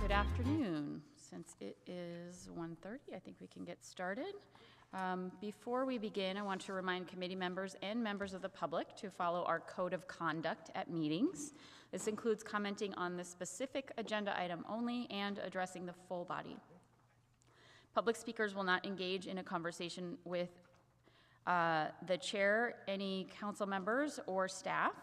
Good afternoon. Since it is 1:30, I think we can get started. Before we begin, I want to remind committee members and members of the public to follow our code of conduct at meetings. This includes commenting on the specific agenda item only and addressing the full body. Public speakers will not engage in a conversation with the chair, any council members, or staff.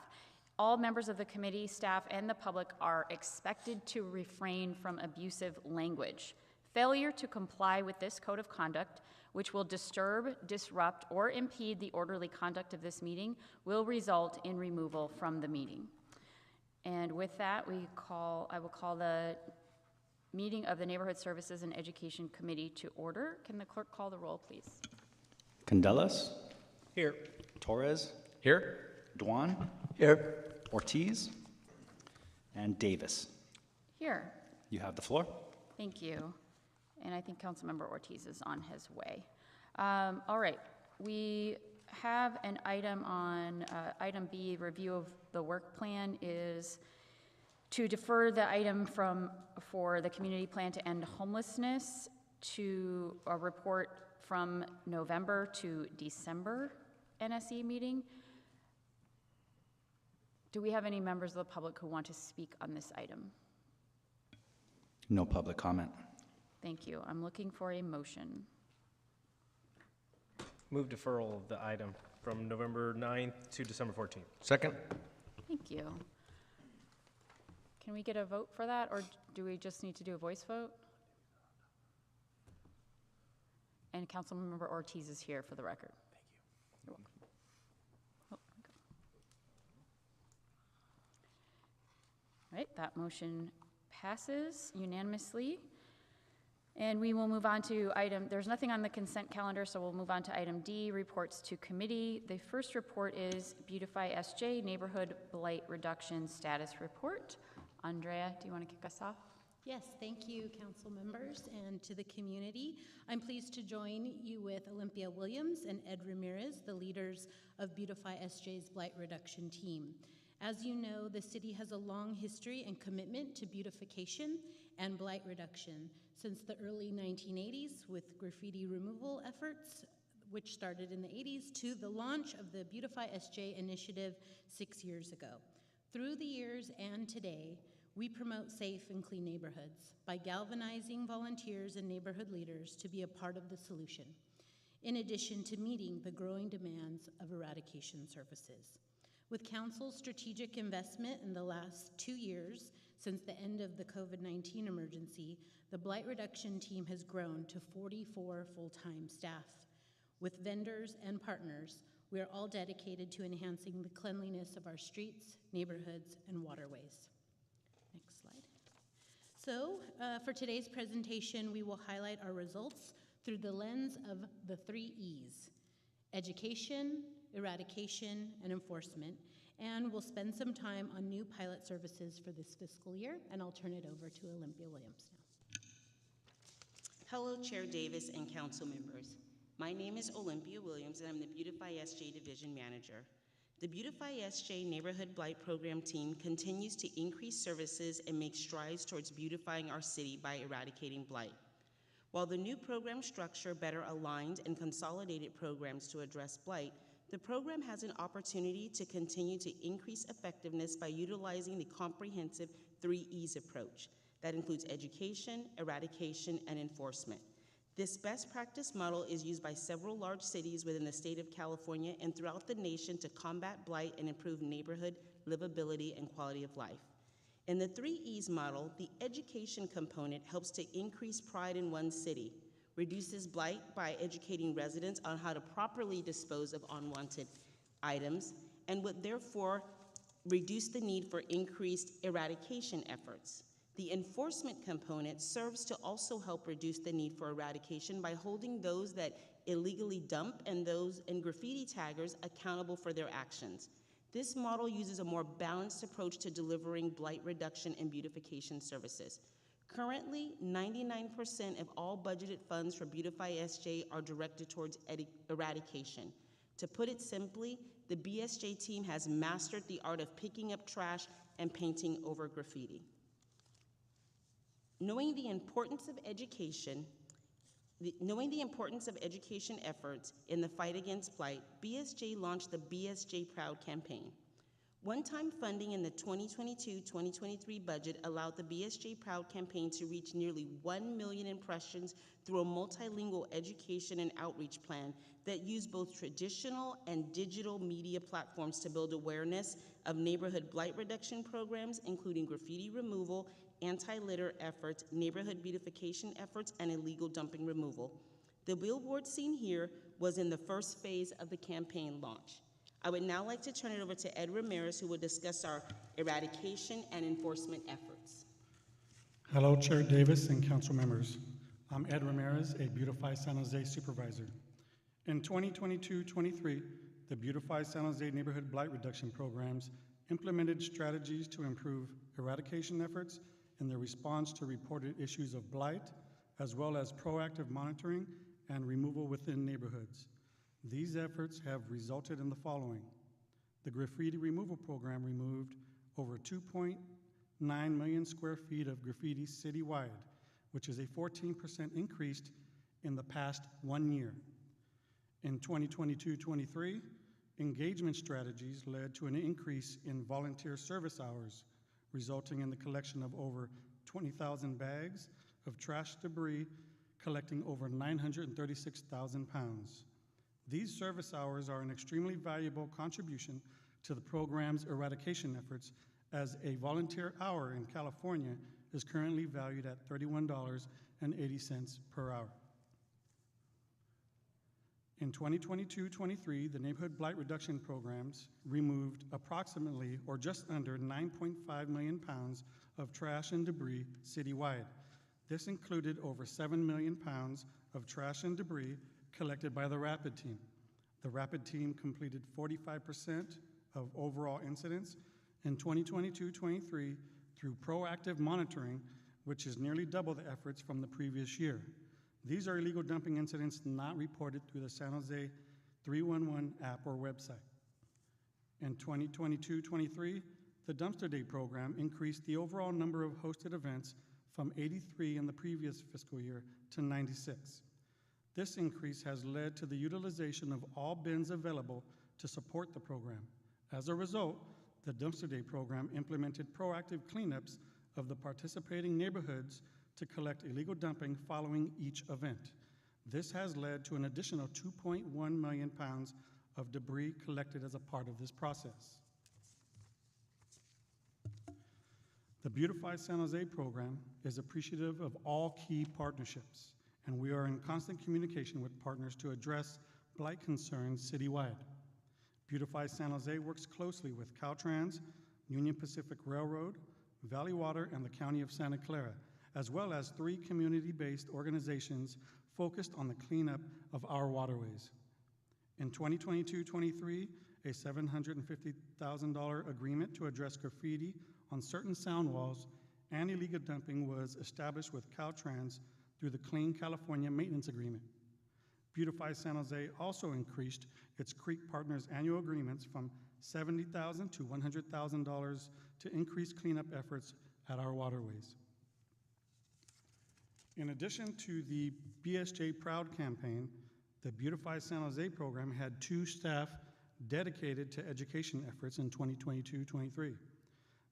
All members of the committee, staff, and the public are expected to refrain from abusive language. Failure to comply with this code of conduct, which will disturb, disrupt, or impede the orderly conduct of this meeting, will result in removal from the meeting. And with that, I will call the meeting of the Neighborhood Services and Education Committee to order. Can the clerk call the roll, please? Candelas? Here. Torres? Here. Dwan? Here. Ortiz? And Davis. Here. You have the floor. Thank you. And I think Councilmember Ortiz is on his way. All right. We have an item on item B, review of the work plan, is to defer the item for the community plan to end homelessness to a report from November to December NSE meeting. Do we have any members of the public who want to speak on this item? No public comment. Thank you. I'm looking for a motion. Move deferral of the item from November 9th to December 14th. Second. Thank you. Can we get a vote for that, or do we just need to do a voice vote? And Councilmember Ortiz is here for the record. Thank you. You're welcome. Oh, okay. All right, that motion passes unanimously. And we will move on to there's nothing on the consent calendar, so we'll move on to item D, reports to committee. The first report is Beautify SJ Neighborhood Blight Reduction Status Report. Andrea, do you want to kick us off? Yes, thank you, council members, and to the community. I'm pleased to join you with Olympia Williams and Ed Ramirez, the leaders of Beautify SJ's Blight Reduction team. As you know, the city has a long history and commitment to beautification and blight reduction since the early 1980s with graffiti removal efforts, which started in the 80s, to the launch of the Beautify SJ initiative 6 years ago. Through the years and today, we promote safe and clean neighborhoods by galvanizing volunteers and neighborhood leaders to be a part of the solution, in addition to meeting the growing demands of eradication services. With Council's strategic investment in the last 2 years, since the end of the COVID-19 emergency, the blight reduction team has grown to 44 full-time staff. With vendors and partners, we are all dedicated to enhancing the cleanliness of our streets, neighborhoods, and waterways. Next slide. So, for today's presentation, we will highlight our results through the lens of the 3 E's: education, eradication, and enforcement. And we'll spend some time on new pilot services for this fiscal year, and I'll turn it over to Olympia Williams now. Hello, Chair Davis and council members. My name is Olympia Williams, and I'm the Beautify SJ Division Manager. The Beautify SJ Neighborhood Blight Program team continues to increase services and make strides towards beautifying our city by eradicating blight. While the new program structure better aligned and consolidated programs to address blight, the program has an opportunity to continue to increase effectiveness by utilizing the comprehensive 3 E's approach that includes education, eradication, and enforcement. This best practice model is used by several large cities within the state of California and throughout the nation to combat blight and improve neighborhood livability and quality of life. In the 3 E's model, the education component helps to increase pride in one city, reduces blight by educating residents on how to properly dispose of unwanted items, and would therefore reduce the need for increased eradication efforts. The enforcement component serves to also help reduce the need for eradication by holding those that illegally dump and graffiti taggers accountable for their actions. This model uses a more balanced approach to delivering blight reduction and beautification services. Currently, 99% of all budgeted funds for Beautify SJ are directed towards eradication. To put it simply, the BSJ team has mastered the art of picking up trash and painting over graffiti. Knowing the importance of education efforts in the fight against blight, BSJ launched the BSJ Proud campaign. One-time funding in the 2022-2023 budget allowed the BSJ Proud campaign to reach nearly 1 million impressions through a multilingual education and outreach plan that used both traditional and digital media platforms to build awareness of neighborhood blight reduction programs, including graffiti removal, anti-litter efforts, neighborhood beautification efforts, and illegal dumping removal. The billboard seen here was in the first phase of the campaign launch. I would now like to turn it over to Ed Ramirez, who will discuss our eradication and enforcement efforts. Hello, Chair Davis and council members. I'm Ed Ramirez, a Beautify San Jose supervisor. In 2022-23, the Beautify San Jose Neighborhood Blight Reduction Programs implemented strategies to improve eradication efforts in the response to reported issues of blight, as well as proactive monitoring and removal within neighborhoods. These efforts have resulted in the following. The graffiti removal program removed over 2.9 million square feet of graffiti citywide, which is a 14% increase in the past 1 year. In 2022-23, engagement strategies led to an increase in volunteer service hours, resulting in the collection of over 20,000 bags of trash debris, collecting over 936,000 pounds. These service hours are an extremely valuable contribution to the program's eradication efforts, as a volunteer hour in California is currently valued at $31.80 per hour. In 2022-23, the Neighborhood Blight Reduction Programs removed approximately, or just under, 9.5 million pounds of trash and debris citywide. This included over 7 million pounds of trash and debris collected by the Rapid Team. The Rapid Team completed 45% of overall incidents in 2022-23 through proactive monitoring, which is nearly double the efforts from the previous year. These are illegal dumping incidents not reported through the San Jose 311 app or website. In 2022-23, the Dumpster Day program increased the overall number of hosted events from 83 in the previous fiscal year to 96. This increase has led to the utilization of all bins available to support the program. As a result, the Dumpster Day program implemented proactive cleanups of the participating neighborhoods to collect illegal dumping following each event. This has led to an additional 2.1 million pounds of debris collected as a part of this process. The Beautify San Jose program is appreciative of all key partnerships, and we are in constant communication with partners to address blight concerns citywide. Beautify San Jose works closely with Caltrans, Union Pacific Railroad, Valley Water, and the County of Santa Clara, as well as 3 community-based organizations focused on the cleanup of our waterways. In 2022-23, a $750,000 agreement to address graffiti on certain sound walls and illegal dumping was established with Caltrans through the Clean California Maintenance Agreement. Beautify San Jose also increased its Creek Partners annual agreements from $70,000 to $100,000 to increase cleanup efforts at our waterways. In addition to the BSJ Proud campaign, the Beautify San Jose program had 2 staff dedicated to education efforts in 2022-23.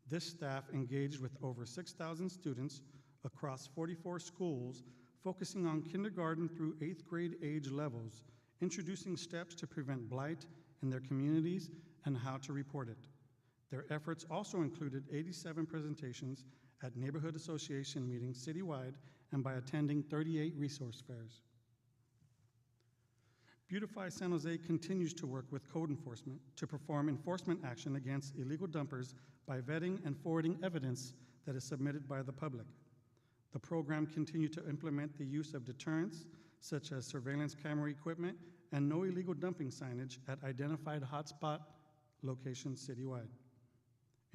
This staff engaged with over 6,000 students across 44 schools, focusing on kindergarten through 8th grade age levels, introducing steps to prevent blight in their communities and how to report it. Their efforts also included 87 presentations at neighborhood association meetings citywide and by attending 38 resource fairs. Beautify San Jose continues to work with code enforcement to perform enforcement action against illegal dumpers by vetting and forwarding evidence that is submitted by the public. The program continued to implement the use of deterrents, such as surveillance camera equipment and no illegal dumping signage at identified hotspot locations citywide.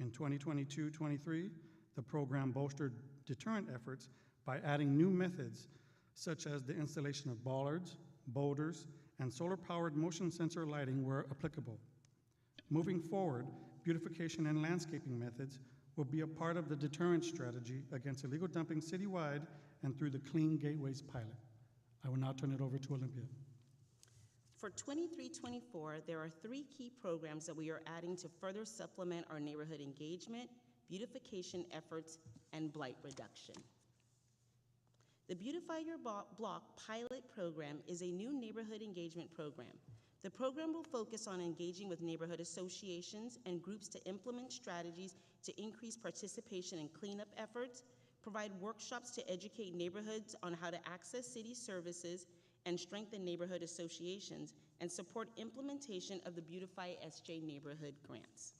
In 2022-23, the program bolstered deterrent efforts by adding new methods, such as the installation of bollards, boulders, and solar-powered motion sensor lighting where applicable. Moving forward, beautification and landscaping methods will be a part of the deterrent strategy against illegal dumping citywide and through the Clean Gateways pilot. I will now turn it over to Olympia. For 23-24, there are 3 key programs that we are adding to further supplement our neighborhood engagement, beautification efforts, and blight reduction. The Beautify Your Block pilot program is a new neighborhood engagement program. The program will focus on engaging with neighborhood associations and groups to implement strategies to increase participation in cleanup efforts, provide workshops to educate neighborhoods on how to access city services and strengthen neighborhood associations, and support implementation of the Beautify SJ neighborhood grants.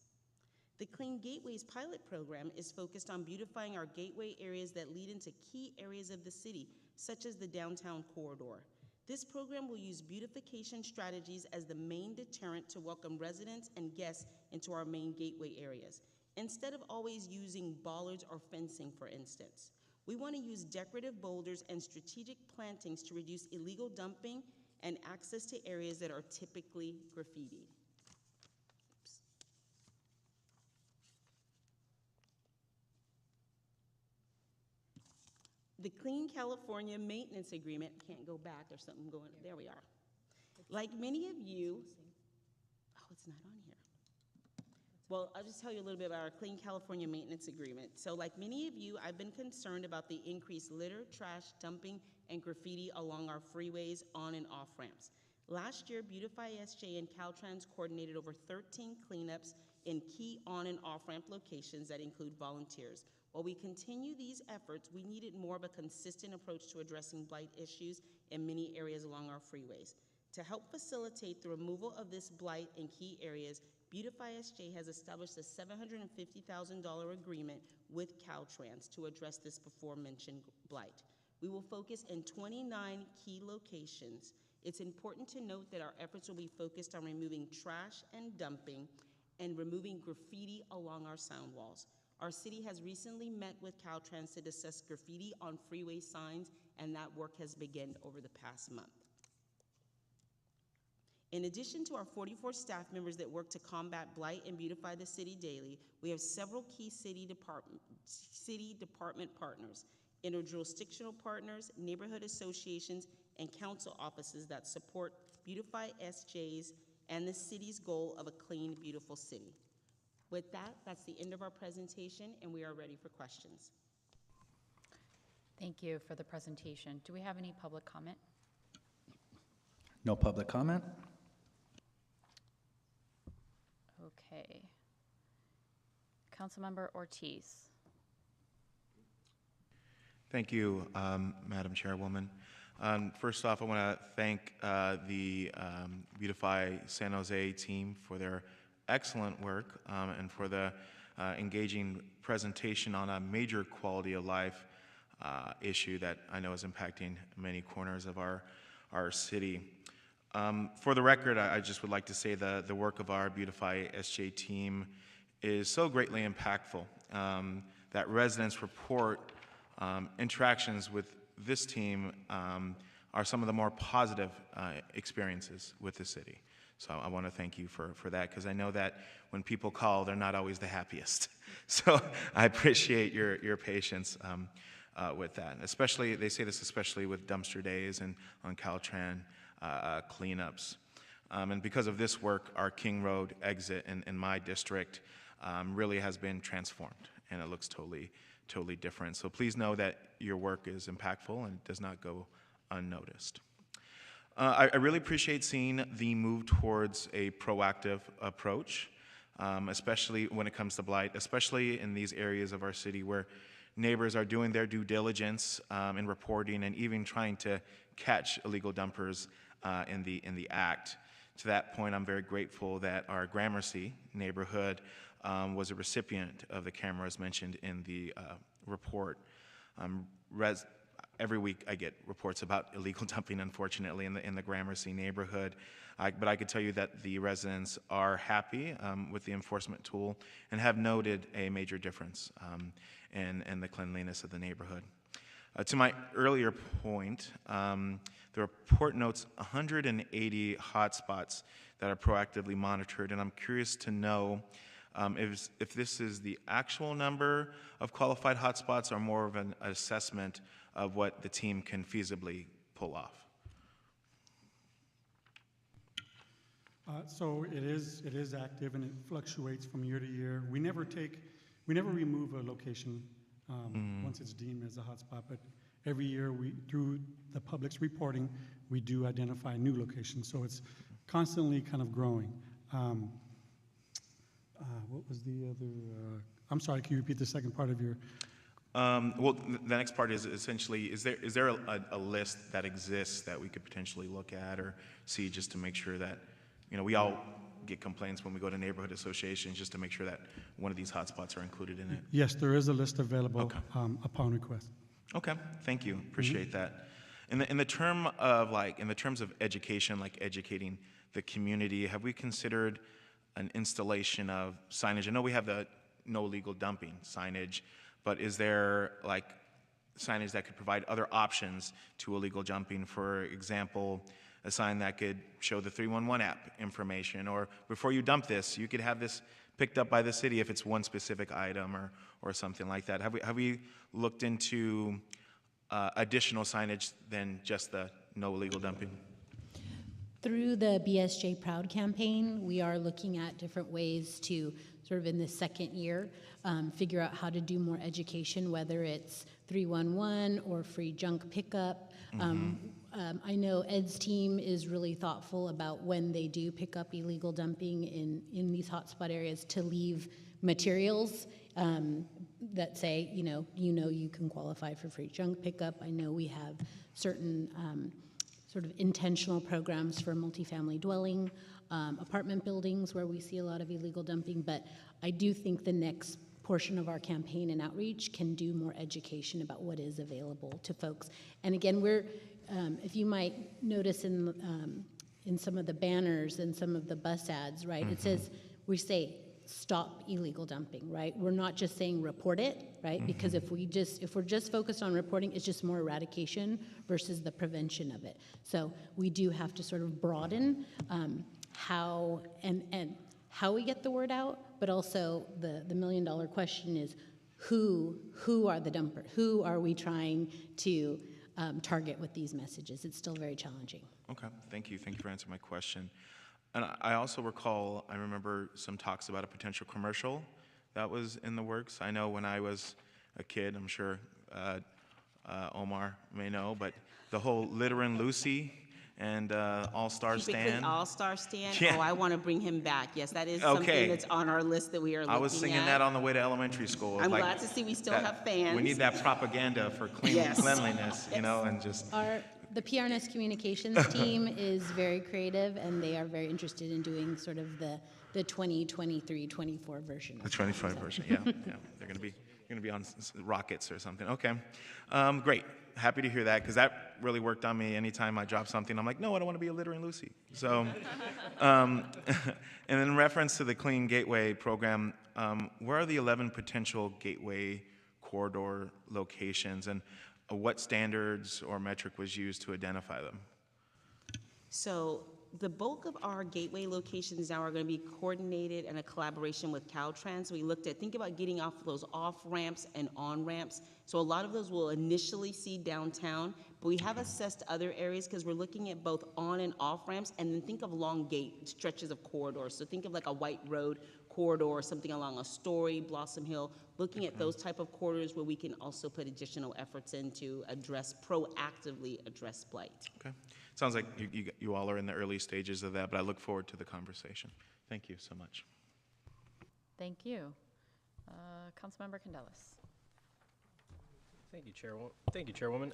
The Clean Gateways pilot program is focused on beautifying our gateway areas that lead into key areas of the city, such as the downtown corridor. This program will use beautification strategies as the main deterrent to welcome residents and guests into our main gateway areas, instead of always using bollards or fencing, for instance. We want to use decorative boulders and strategic plantings to reduce illegal dumping and access to areas that are typically graffitied. The Clean California Maintenance Agreement, can't go back, there's something going, there we are. Like many of you, oh, it's not on here. Well, I'll just tell you a little bit about our Clean California Maintenance Agreement. So like many of you, I've been concerned about the increased litter, trash, dumping, and graffiti along our freeways, on and off ramps. Last year, Beautify SJ and Caltrans coordinated over 13 cleanups in key on and off ramp locations that include volunteers. While we continue these efforts, we needed more of a consistent approach to addressing blight issues in many areas along our freeways. To help facilitate the removal of this blight in key areas, Beautify SJ has established a $750,000 agreement with Caltrans to address this before-mentioned blight. We will focus in 29 key locations. It's important to note that our efforts will be focused on removing trash and dumping and removing graffiti along our sound walls. Our city has recently met with Caltrans to discuss graffiti on freeway signs, and that work has begun over the past month. In addition to our 44 staff members that work to combat blight and beautify the city daily, we have several key city department partners, interjurisdictional partners, neighborhood associations, and council offices that support Beautify SJ's and the city's goal of a clean, beautiful city. With that, that's the end of our presentation, and we are ready for questions. Thank you for the presentation. Do we have any public comment? No public comment? Okay. Councilmember Ortiz. Thank you, Madam Chairwoman. First off, I want to thank the Beautify San Jose team for their excellent work and for the engaging presentation on a major quality of life issue that I know is impacting many corners of our city. For the record, I just would like to say the work of our Beautify SJ team is so greatly impactful that residents report interactions with this team are some of the more positive experiences with the city. So I want to thank you for that, because I know that when people call, they're not always the happiest. So I appreciate your patience with that. Especially, they say this especially with dumpster days and on Caltran cleanups. And because of this work, our King Road exit in my district really has been transformed, and it looks totally different. So please know that your work is impactful and does not go unnoticed. I really appreciate seeing the move towards a proactive approach, especially when it comes to blight, especially in these areas of our city where neighbors are doing their due diligence in reporting and even trying to catch illegal dumpers in the act. To that point, I'm very grateful that our Gramercy neighborhood was a recipient of the cameras mentioned in the report. Every week I get reports about illegal dumping, unfortunately, in the Gramercy neighborhood. But I could tell you that the residents are happy with the enforcement tool and have noted a major difference in the cleanliness of the neighborhood. To my earlier point, the report notes 180 hotspots that are proactively monitored, and I'm curious to know if this is the actual number of qualified hotspots or more of an assessment of what the team can feasibly pull off. So it is active, and it fluctuates from year to year. We never remove a location once it's deemed as a hotspot, but every year through the public's reporting, we do identify new locations. So it's constantly kind of growing. What was the other? I'm sorry, can you repeat the second part of your? Well, the next part is essentially, is there a list that exists that we could potentially look at or see, just to make sure that, we all get complaints when we go to neighborhood associations, just to make sure that one of these hotspots are included in it? Yes, there is a list available Okay. Upon request. Okay, thank you, appreciate that. In the terms of education, like educating the community, have we considered an installation of signage? I know we have the no illegal dumping signage, but is there signage that could provide other options to illegal dumping? For example, a sign that could show the 311 app information, or before you dump this, you could have this picked up by the city if it's one specific item or something like that. Have we looked into additional signage than just the no illegal dumping? Through the BSJ Proud campaign, we are looking at different ways to sort of in the second year figure out how to do more education, whether it's 311 or free junk pickup. I know Ed's team is really thoughtful about when they do pick up illegal dumping in these hotspot areas to leave materials that say, you can qualify for free junk pickup. I know we have certain sort of intentional programs for multifamily dwelling, apartment buildings where we see a lot of illegal dumping, but I do think the next portion of our campaign and outreach can do more education about what is available to folks. And again, if you might notice in some of the banners and some of the bus ads, right, it says, we say, stop illegal dumping, right? We're not just saying report it, right? Because if we're just focused on reporting, it's just more eradication versus the prevention of it. So we do have to sort of broaden how we get the word out, but also the million-dollar question is who are the dumpers? Who are we trying to target with these messages? It's still very challenging. Okay, thank you for answering my question. And I also recall, I remember some talks about a potential commercial that was in the works. I know when I was a kid, I'm sure Omar may know, but the whole Litter and Lucy and All-Star Keep it Stand. clean, All-Star Stand. Yeah. Oh, I want to bring him back. Yes, that is Okay. something that's on our list that we are looking at. I was singing that on the way to elementary school. I'm like, glad to see we still that- have fans. We need that propaganda for Yes. cleanliness, you know, and just, The PRNS communications team is very creative, and they are very interested in doing sort of the 2023-24 version. the 25 version, yeah. They're gonna be on rockets or something. Okay, great. Happy to hear that, because that really worked on me. Anytime I drop something, I'm like, no, I don't want to be a Litter and Lucy. So, and in reference to the Clean Gateway program, where are the 11 potential gateway corridor locations, and what standards or metric was used to identify them? So the bulk of our gateway locations now are going to be coordinated in a collaboration with Caltrans. We looked at, think about getting off those off-ramps and on-ramps. So a lot of those will initially see downtown, but we have assessed other areas because we're looking at both on and off ramps, and then think of long gate stretches of corridors. So think of like a White Road corridor or something along a Story, Blossom Hill, looking at those type of corridors where we can also put additional efforts in to proactively address blight. Okay, sounds like you all are in the early stages of that, but I look forward to the conversation. Thank you so much. Thank you. Councilmember Candelas. Thank you, Chairwoman.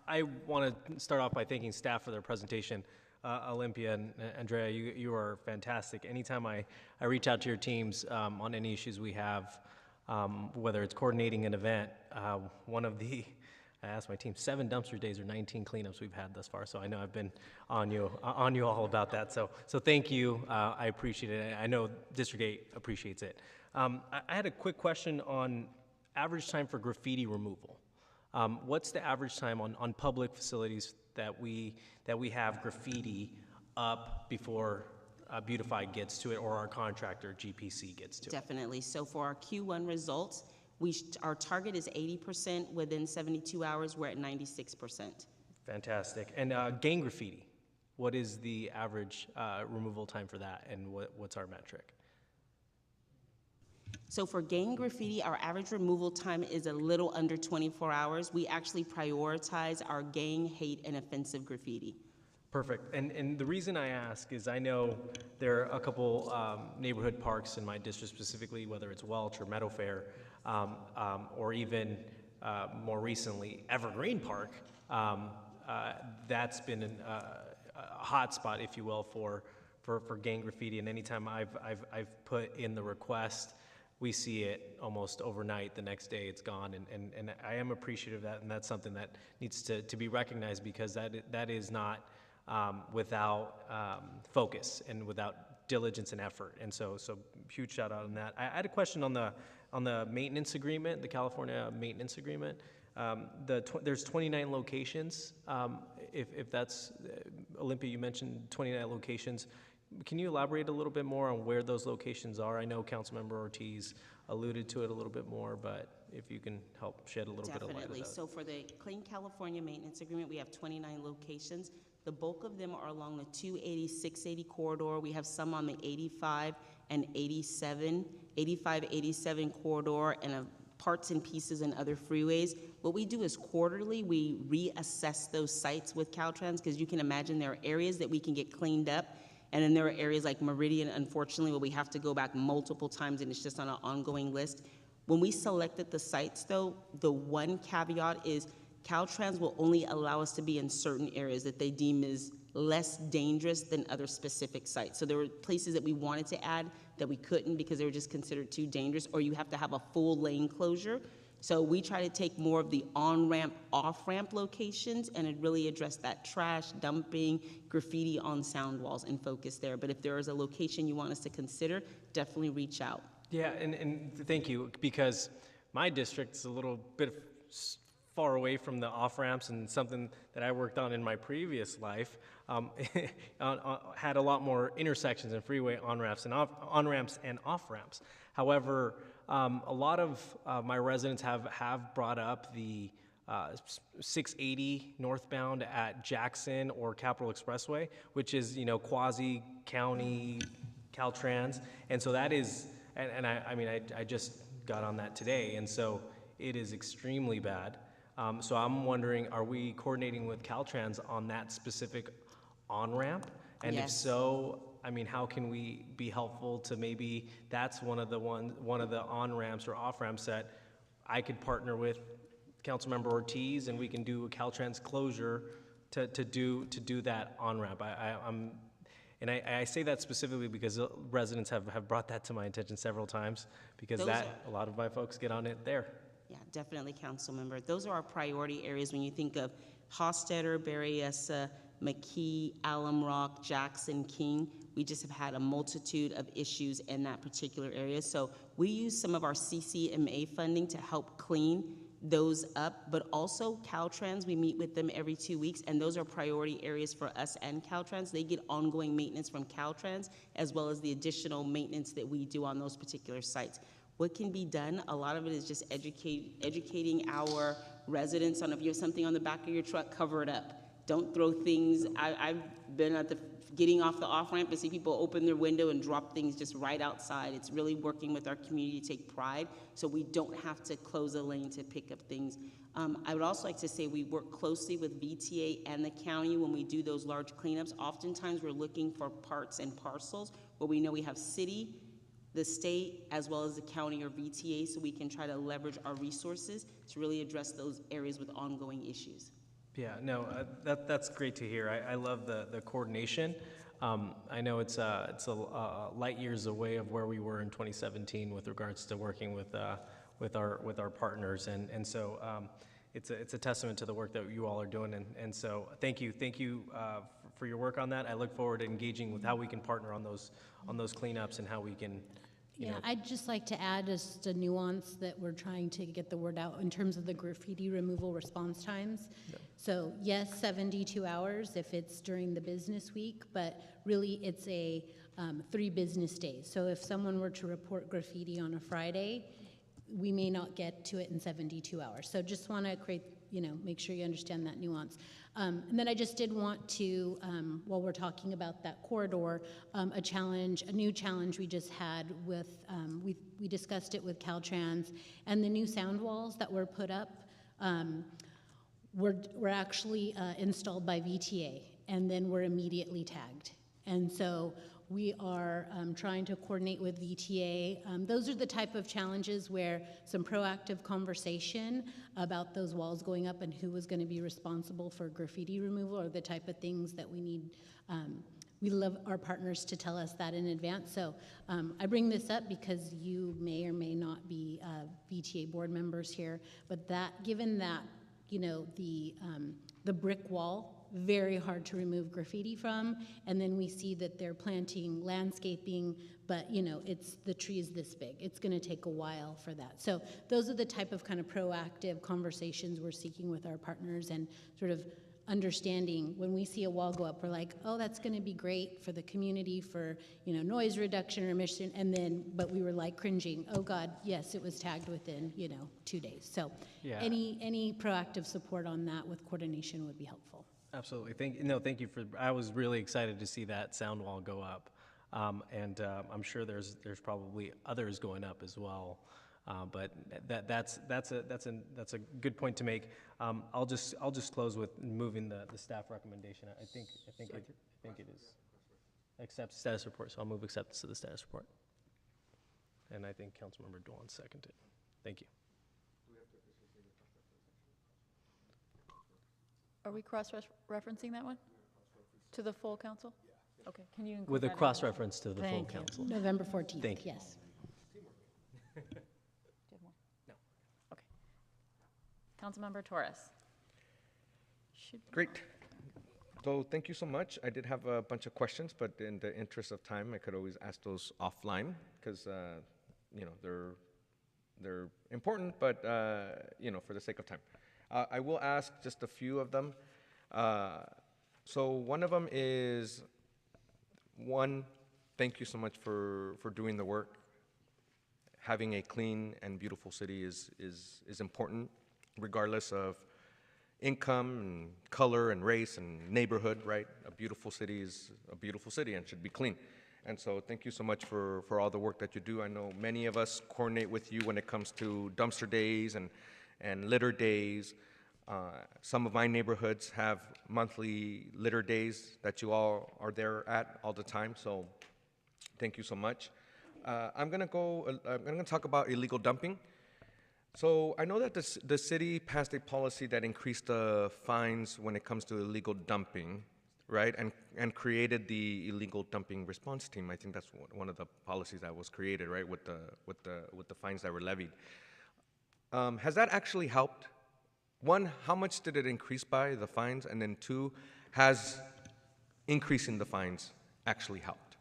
I want to start off by thanking staff for their presentation. Olympia and Andrea, you are fantastic. Anytime I reach out to your teams on any issues we have, whether it's coordinating an event, I asked my team, 7 dumpster days or 19 cleanups we've had thus far, so I know I've been on you all about that. So thank you. I appreciate it. I know District 8 appreciates it. I had a quick question on average time for graffiti removal. What's the average time on public facilities that we have graffiti up before Beautify gets to it, or our contractor GPC gets to it? Definitely. So for our Q1 results, our target is 80% within 72 hours. We're at 96%. Fantastic. And gang graffiti, what is the average removal time for that, and what's our metric? So for gang graffiti, our average removal time is a little under 24 hours. We actually prioritize our gang, hate, and offensive graffiti. Perfect. And the reason I ask is I know there are a couple neighborhood parks in my district specifically, whether it's Welch or Meadow Fair, or even more recently Evergreen Park. That's been a hot spot, if you will, for gang graffiti. And anytime I've put in the request, we see it almost overnight. The next day it's gone, and I am appreciative of that, and that's something that needs to be recognized, because that is not without focus and without diligence and effort. And so huge shout out on that. I had a question on the maintenance agreement, the California maintenance agreement. There's 29 locations. If that's Olympia, you mentioned 29 locations. Can you elaborate a little bit more on where those locations are? I know Councilmember Ortiz alluded to it a little bit more, but if you can help shed a little bit of light on Definitely. that. So for the Clean California Maintenance Agreement, we have 29 locations. The bulk of them are along the 280, 680 corridor. We have some on the 85 and 87, 85, 87 corridor, and parts and pieces in other freeways. What we do is quarterly, we reassess those sites with Caltrans, because you can imagine there are areas that we can get cleaned up, and then there are areas like Meridian, unfortunately, where we have to go back multiple times, and it's just on an ongoing list. When we selected the sites, though, the one caveat is Caltrans will only allow us to be in certain areas that they deem is less dangerous than other specific sites. So there were places that we wanted to add that we couldn't because they were just considered too dangerous, or you have to have a full lane closure. So we try to take more of the on-ramp, off-ramp locations and really address that trash, dumping, graffiti on sound walls and focus there. But if there is a location you want us to consider, definitely reach out. Yeah, and thank you, because my district's a little bit far away from the off-ramps, and something that I worked on in my previous life had a lot more intersections and freeway on-ramps and off-ramps. However, a lot of my residents have brought up the 680 northbound at Jackson or Capitol Expressway, which is, quasi-county Caltrans. And so that is, I just got on that today, and so it is extremely bad. So I'm wondering, are we coordinating with Caltrans on that specific on-ramp? And if Yes. so, how can we be helpful to maybe that's one of the on-ramps or off-ramps that I could partner with Councilmember Ortiz, and we can do a Caltrans closure to do that on-ramp. I say that specifically because residents have brought that to my attention several times, because Those a lot of my folks get on it there. Yeah, definitely, council member. Those are our priority areas when you think of Hofstadter, Berryessa, McKee, Alum Rock, Jackson, King. We just have had a multitude of issues in that particular area. So we use some of our CCMA funding to help clean those up, but also Caltrans, we meet with them every 2 weeks, and those are priority areas for us and Caltrans. They get ongoing maintenance from Caltrans, as well as the additional maintenance that we do on those particular sites. What can be done? A lot of it is just educating our residents on, if you have something on the back of your truck, cover it up. Don't throw things. I've been at the getting off the off-ramp and see people open their window and drop things just right outside. It's really working with our community to take pride, so we don't have to close a lane to pick up things. I would also like to say we work closely with VTA and the county when we do those large cleanups. Oftentimes we're looking for parts and parcels where we know we have city, the state, as well as the county or VTA, so we can try to leverage our resources to really address those areas with ongoing issues. Yeah, no, that's great to hear. I love the coordination. I know it's light years away of where we were in 2017 with regards to working with our partners, and so it's a testament to the work that you all are doing, and so thank you for your work on that. I look forward to engaging with how we can partner on those cleanups and how we can. I'd just like to add just a nuance that we're trying to get the word out in terms of the graffiti removal response times. Yep. So yes, 72 hours if it's during the business week, but really it's a 3 business days. So if someone were to report graffiti on a Friday, we may not get to it in 72 hours. So just want to create, make sure you understand that nuance. And then I just did want to, while we're talking about that corridor, a new challenge we just had with, we discussed it with Caltrans, and the new sound walls that were put up were actually installed by VTA, and then were immediately tagged. And so we are trying to coordinate with VTA. Those are the type of challenges where some proactive conversation about those walls going up and who was going to be responsible for graffiti removal are the type of things that we need. We love our partners to tell us that in advance. So I bring this up because you may or may not be VTA board members here, but given that, the brick wall, very hard to remove graffiti from, and then we see that they're planting landscaping, but the tree is this big. It's going to take a while for that. So those are the type of kind of proactive conversations we're seeking with our partners, and sort of understanding when we see a wall go up, we're like, oh, that's going to be great for the community for noise reduction or emission, but we were like cringing, oh God, yes, it was tagged within 2 days. So yeah. Any proactive support on that with coordination would be helpful. Absolutely. Thank you I was really excited to see that sound wall go up, and I'm sure there's probably others going up as well. But that's a good point to make. I'll just close with moving the staff recommendation. I think it is accept status report. So I'll move acceptance of the status report. And I think Councilmember Dwan seconded. Thank you. Are we cross-referencing that one? To the full council? Yeah. Okay, can you include with a that in cross-reference to the full Thank you. council? November 14th, Thank you. yes. Do you have more? No. Okay. Councilmember Torres. Great. So thank you so much. I did have a bunch of questions, but in the interest of time, I could always ask those offline because they're important, but for the sake of time. I will ask just a few of them. So one of them is, thank you so much for doing the work. Having a clean and beautiful city is important, regardless of income and color and race and neighborhood, right? A beautiful city is a beautiful city and should be clean. And so thank you so much for all the work that you do. I know many of us coordinate with you when it comes to dumpster days and litter days. Some of my neighborhoods have monthly litter days that you all are there at all the time, so thank you so much. I'm gonna talk about illegal dumping. So I know that the city passed a policy that increased the fines when it comes to illegal dumping, right? And created the illegal dumping response team. I think that's one of the policies that was created, right? With the fines that were levied. Has that actually helped? One, how much did it increase by, the fines? And then two, has increasing the fines actually helped?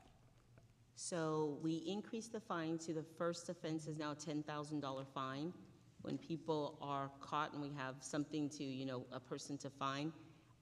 So we increased the fine to the first offense is now a $10,000 fine. When people are caught and we have something to, a person to fine.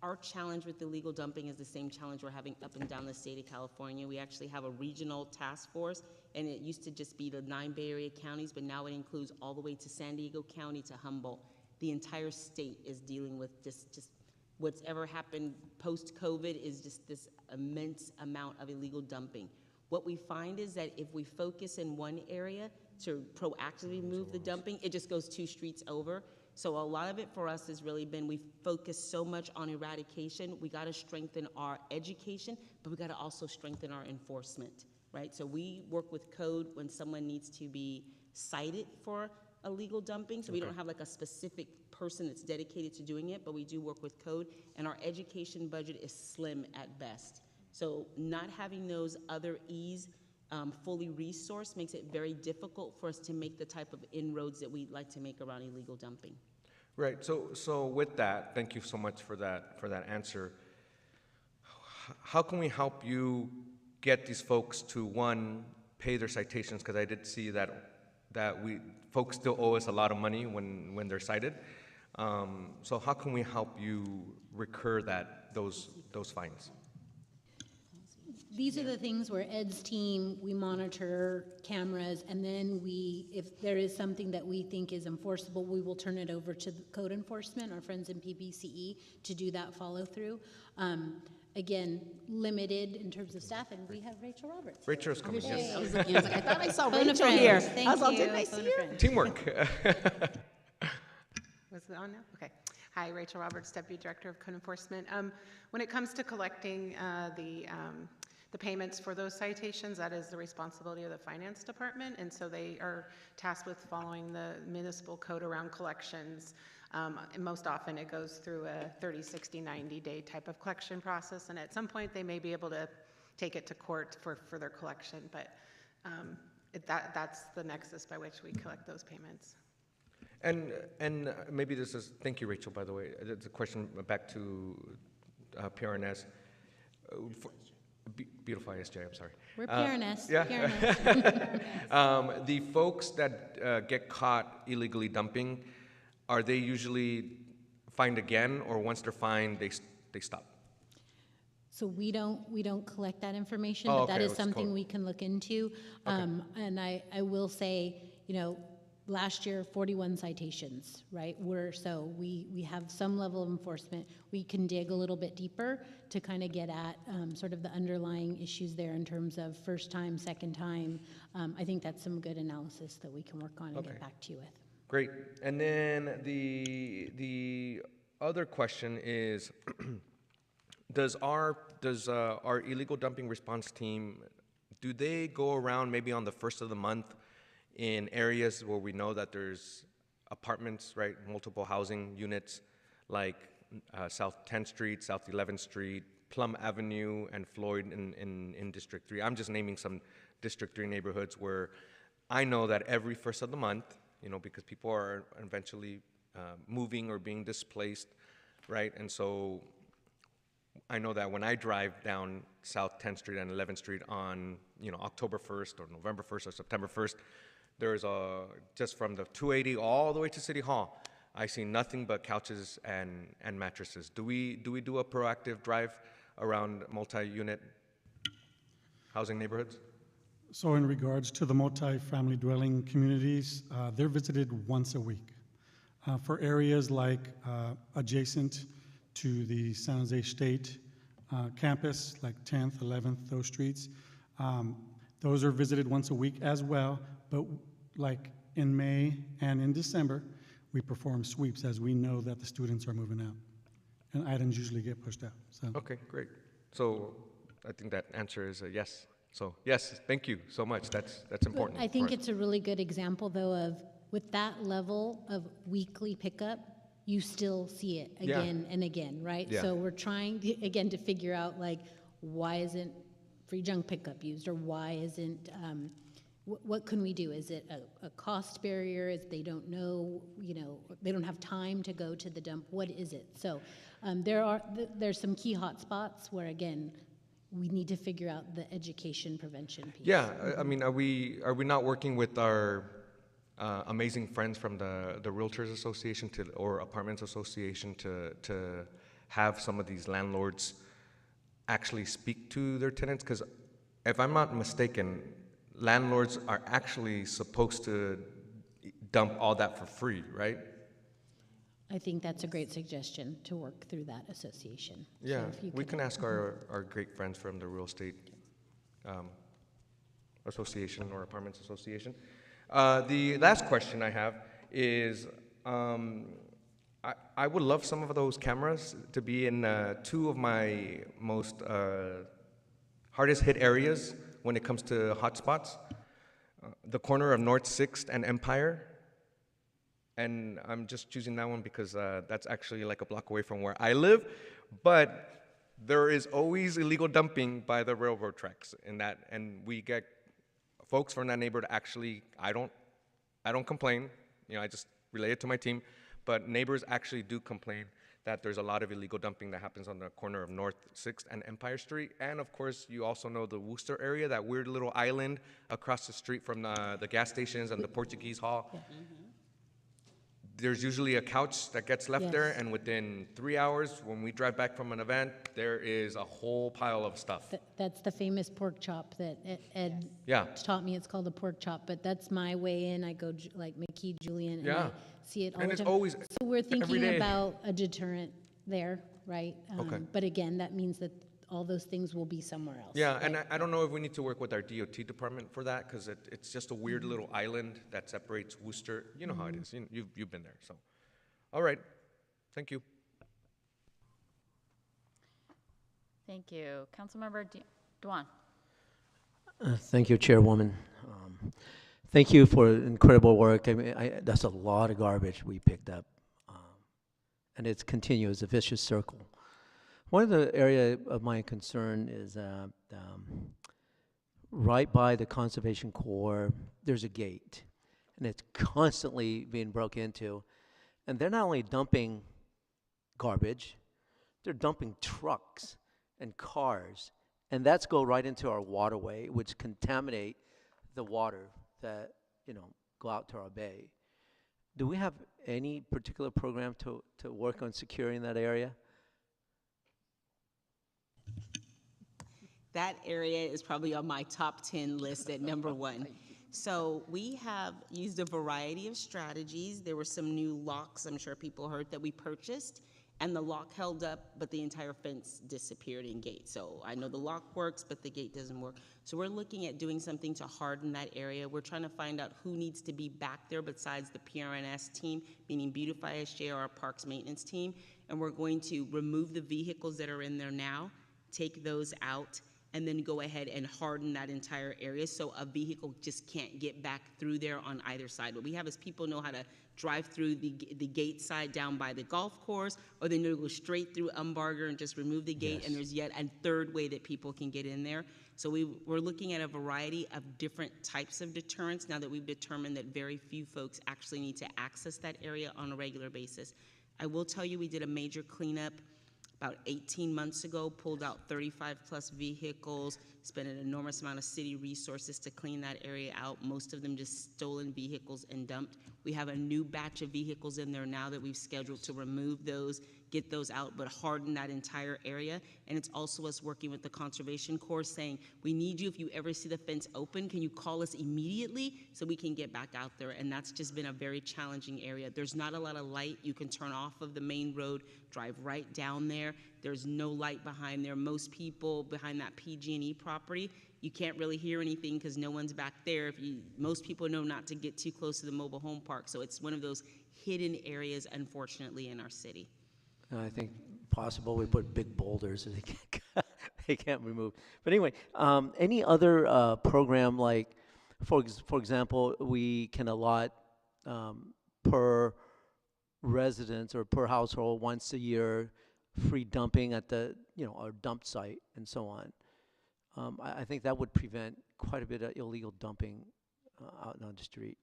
Our challenge with illegal dumping is the same challenge we're having up and down the state of California. We actually have a regional task force, and it used to just be the 9 Bay Area counties, but now it includes all the way to San Diego County to Humboldt. The entire state is dealing with just what's ever happened post-COVID is just this immense amount of illegal dumping. What we find is that if we focus in one area to proactively move the dumping, it just goes 2 streets over. So a lot of it for us has really been, we focus so much on eradication, we gotta strengthen our education, but we gotta also strengthen our enforcement, right? So we work with code when someone needs to be cited for illegal dumping, so we don't have like a specific person that's dedicated to doing it, but we do work with code, and our education budget is slim at best. So not having those other E's fully resourced makes it very difficult for us to make the type of inroads that we'd like to make around illegal dumping. Right. So with that, thank you so much for that answer. How can we help you get these folks to, one, pay their citations? Because I did see that folks still owe us a lot of money when they're cited. So how can we help you recur those fines? These are the things where Ed's team, we monitor cameras, and then if there is something that we think is enforceable, we will turn it over to the code enforcement, our friends in PBCE, to do that follow-through. Again, limited in terms of staff, and we have Rachel Roberts. Rachel's coming, yes. I was looking, I was like, I thought I saw Phone a Rachel friend. here. Thank I was like, you. didn't I Phone see a her? friend. Teamwork. Was it on now? Okay. Hi, Rachel Roberts, Deputy Director of Code Enforcement. When it comes to collecting the payments for those citations, that is the responsibility of the Finance Department, and so they are tasked with following the municipal code around collections. And most often it goes through a 30, 60, 90-day type of collection process, and at some point they may be able to take it to court for further collection, but that's the nexus by which we collect those payments. And maybe this is, thank you, Rachel, by the way. It's a question back to PRNS. Beautiful ISJ, I'm sorry. We're PRNS. Yeah. PRNS. The folks that get caught illegally dumping, are they usually fined again, or once they're fined, they stop? So we don't collect that information, Oh, but that okay, is it's something code. we can look into. And I will say, last year, 41 citations, right? So we have some level of enforcement. We can dig a little bit deeper to kind of get at sort of the underlying issues there in terms of first time, second time. I think that's some good analysis that we can work on and get back to you with. Great. And then the other question is, does our illegal dumping response team, do they go around maybe on the first of the month in areas where we know that there's apartments, right, multiple housing units, like South 10th Street, South 11th Street, Plum Avenue, and Floyd in District 3? I'm just naming some District 3 neighborhoods where I know that every first of the month, because people are eventually moving or being displaced, right? And so I know that when I drive down South 10th Street and 11th Street on, October 1st or November 1st or September 1st, there's just from the 280 all the way to City Hall, I see nothing but couches and mattresses. Do we do a proactive drive around multi-unit housing neighborhoods? So in regards to the multi-family dwelling communities, they're visited once a week. For areas like adjacent to the San Jose State campus, like 10th, 11th, those streets, those are visited once a week as well, but like in May and in December, we perform sweeps as we know that the students are moving out, and items usually get pushed out, so. Okay, great. So I think that answer is a yes. So yes, thank you so much. That's important. I think Right. it's a really good example, though, of with that level of weekly pickup, you still see it Yeah. again and again, right? Yeah. So we're trying to, again, to figure out, like, why isn't free junk pickup used, or why isn't, what can we do? Is it a cost barrier? If they don't know, they don't have time to go to the dump? What is it? So there's some key hot spots where, again, we need to figure out the education prevention piece. Yeah, I mean, are we not working with our amazing friends from the Realtors Association or Apartments Association to have some of these landlords actually speak to their tenants? Because if I'm not mistaken, landlords are actually supposed to dump all that for free, right? I think that's a great suggestion, to work through that association. So Yeah, if you we could- can ask our great friends from the Real Estate Association or Apartments Association. The last question I have is, I would love some of those cameras to be in two of my most hardest hit areas when it comes to hotspots. The corner of North 6th and Empire. And I'm just choosing that one because that's actually like a block away from where I live. But there is always illegal dumping by the railroad tracks in that, and we get folks from that neighborhood. Actually, I don't complain. I just relay it to my team. But neighbors actually do complain that there's a lot of illegal dumping that happens on the corner of North 6th and Empire Street. And of course, you also know the Worcester area, that weird little island across the street from the gas stations and the Portuguese Hall. Yeah. There's usually a couch that gets left there, Yes. and within 3 hours, when we drive back from an event, there is a whole pile of stuff. That's the famous pork chop that Ed Yeah. taught me. It's called a pork chop, but that's my way in. I go like McKee, Julian, and Yeah. I see it all And the it's time. always So we're every thinking day. about a deterrent there, right? Okay. But again, that means that all those things will be somewhere else. Yeah, and right? I don't know if we need to work with our DOT department for that, because it's just a weird little island that separates Worcester. You know how it is. You've been there, so. All right, thank you. Thank you. Councilmember Dewan. Thank you, Chairwoman. Thank you for incredible work. I mean, that's a lot of garbage we picked up, and it's continuous, a vicious circle. One of the area of my concern is right by the Conservation Corps, there's a gate, and it's constantly being broke into. And they're not only dumping garbage, they're dumping trucks and cars, and that's go right into our waterway, which contaminate the water that, go out to our bay. Do we have any particular program to work on securing that area? That area is probably on my top 10 list at number 1. So we have used a variety of strategies. There were some new locks, I'm sure people heard, that we purchased, and the lock held up, but the entire fence disappeared in gate. So I know the lock works, but the gate doesn't work. So we're looking at doing something to harden that area. We're trying to find out who needs to be back there besides the PRNS team, meaning Beautify SJ or our parks maintenance team, and we're going to remove the vehicles that are in there now, take those out, and then go ahead and harden that entire area so a vehicle just can't get back through there on either side. What we have is people know how to drive through the gate side down by the golf course, or they know to go straight through Umbarger and just remove the gate, and there's yet a third way that people can get in there. So we're looking at a variety of different types of deterrents now that we've determined that very few folks actually need to access that area on a regular basis. I will tell you, we did a major cleanup about 18 months ago, pulled out 35 plus vehicles, spent an enormous amount of city resources to clean that area out, most of them just stolen vehicles and dumped. We have a new batch of vehicles in there now that we've scheduled to remove those, get those out, but harden that entire area. And it's also us working with the Conservation Corps saying, we need you, if you ever see the fence open, can you call us immediately so we can get back out there? And that's just been a very challenging area. There's not a lot of light. You can turn off of the main road, drive right down there. There's no light behind there. Most people behind that PG&E property, you can't really hear anything because no one's back there. Most people know not to get too close to the mobile home park. So it's one of those hidden areas, unfortunately, in our city. I think possible we put big boulders that they can't remove. But anyway, any other program, like, for example, we can allot per residence or per household once a year free dumping at the, our dump site and so on. I think that would prevent quite a bit of illegal dumping out on the street.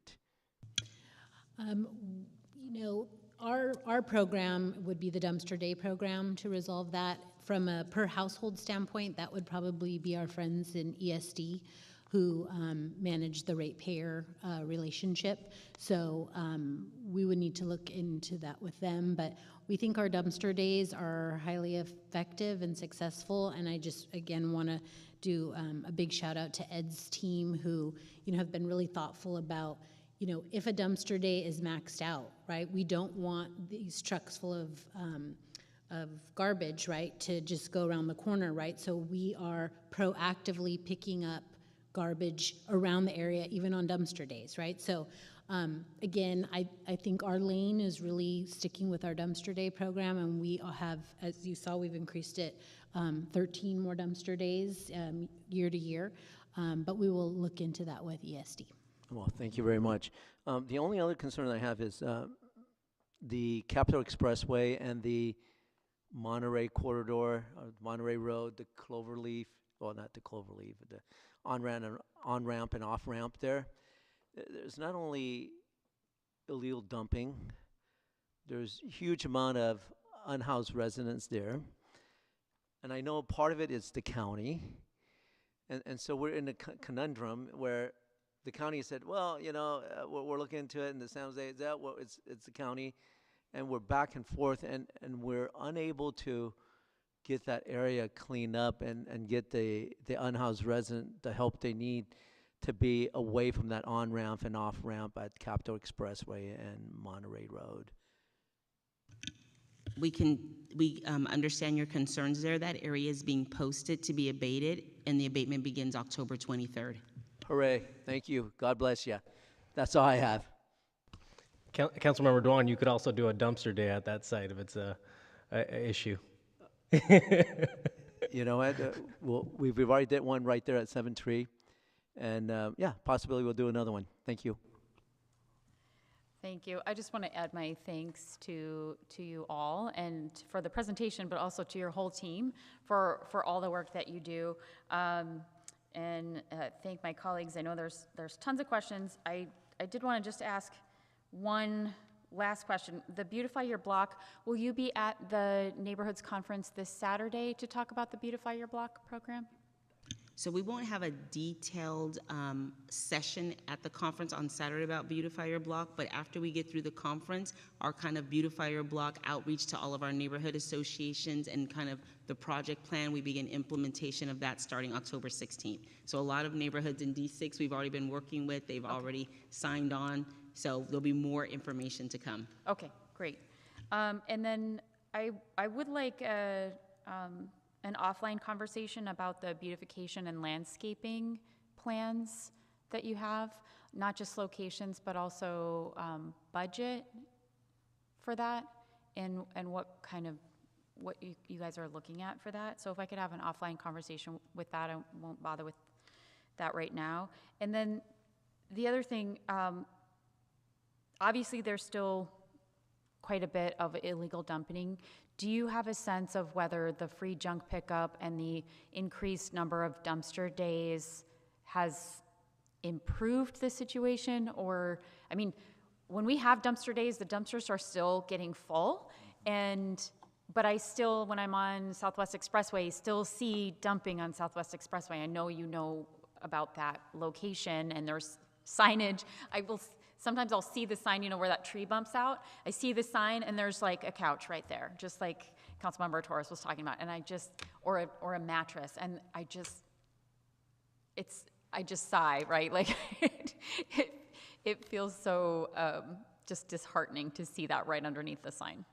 Our program would be the dumpster day program to resolve that. From a per household standpoint, that would probably be our friends in ESD who manage the ratepayer relationship. So we would need to look into that with them. But we think our dumpster days are highly effective and successful. And I just, again, want to do a big shout out to Ed's team who, have been really thoughtful about, if a dumpster day is maxed out, right? We don't want these trucks full of garbage, right, to just go around the corner, right? So we are proactively picking up garbage around the area, even on dumpster days, right? So again, I think our lane is really sticking with our dumpster day program, and we have, as you saw, we've increased it 13 more dumpster days year to year, but we will look into that with ESD. Well, thank you very much. The only other concern I have is the Capitol Expressway and the Monterey corridor, Monterey Road, the Cloverleaf, well, not the Cloverleaf, but the on-ramp and off-ramp there. There's not only illegal dumping, there's a huge amount of unhoused residents there. And I know part of it is the county. And so we're in a conundrum where the county said, well, we're looking into it, and the San Jose, it's the county. And we're back and forth, and we're unable to get that area cleaned up and get the unhoused resident the help they need to be away from that on-ramp and off-ramp at Capitol Expressway and Monterey Road. We understand your concerns there. That area is being posted to be abated, and the abatement begins October 23rd. Hooray. Thank you. God bless you. That's all I have. Councilmember Dwan, you could also do a dumpster day at that site if it's a issue. You know what? We've already did one right there at 7-3. And yeah, possibly we'll do another one. Thank you. Thank you. I just want to add my thanks to you all and for the presentation, but also to your whole team for all the work that you do. And thank my colleagues. I know there's tons of questions. I did want to just ask one last question. The Beautify Your Block, will you be at the Neighborhoods Conference this Saturday to talk about the Beautify Your Block program? So we won't have a detailed session at the conference on Saturday about Beautify Your Block, but after we get through the conference, our kind of Beautify Your Block outreach to all of our neighborhood associations and kind of the project plan, we begin implementation of that starting October 16th. So a lot of neighborhoods in D6 we've already been working with, they've already signed on, so there'll be more information to come. Okay, great. And then I would like an offline conversation about the beautification and landscaping plans that you have, not just locations, but also budget for that, and what you guys are looking at for that. So if I could have an offline conversation with that, I won't bother with that right now. And then the other thing, obviously there's still quite a bit of illegal dumping. Do you have a sense of whether the free junk pickup and the increased number of dumpster days has improved the situation? Or, I mean, when we have dumpster days, the dumpsters are still getting full, but I still, when I'm on Southwest Expressway, still see dumping on Southwest Expressway. I know you know about that location, and there's signage. I will sometimes I'll see the sign, you know, where that tree bumps out. I see the sign and there's like a couch right there, just like Councilmember Torres was talking about. And I just, or a mattress. And I just sigh, right? Like it feels so just disheartening to see that right underneath the sign.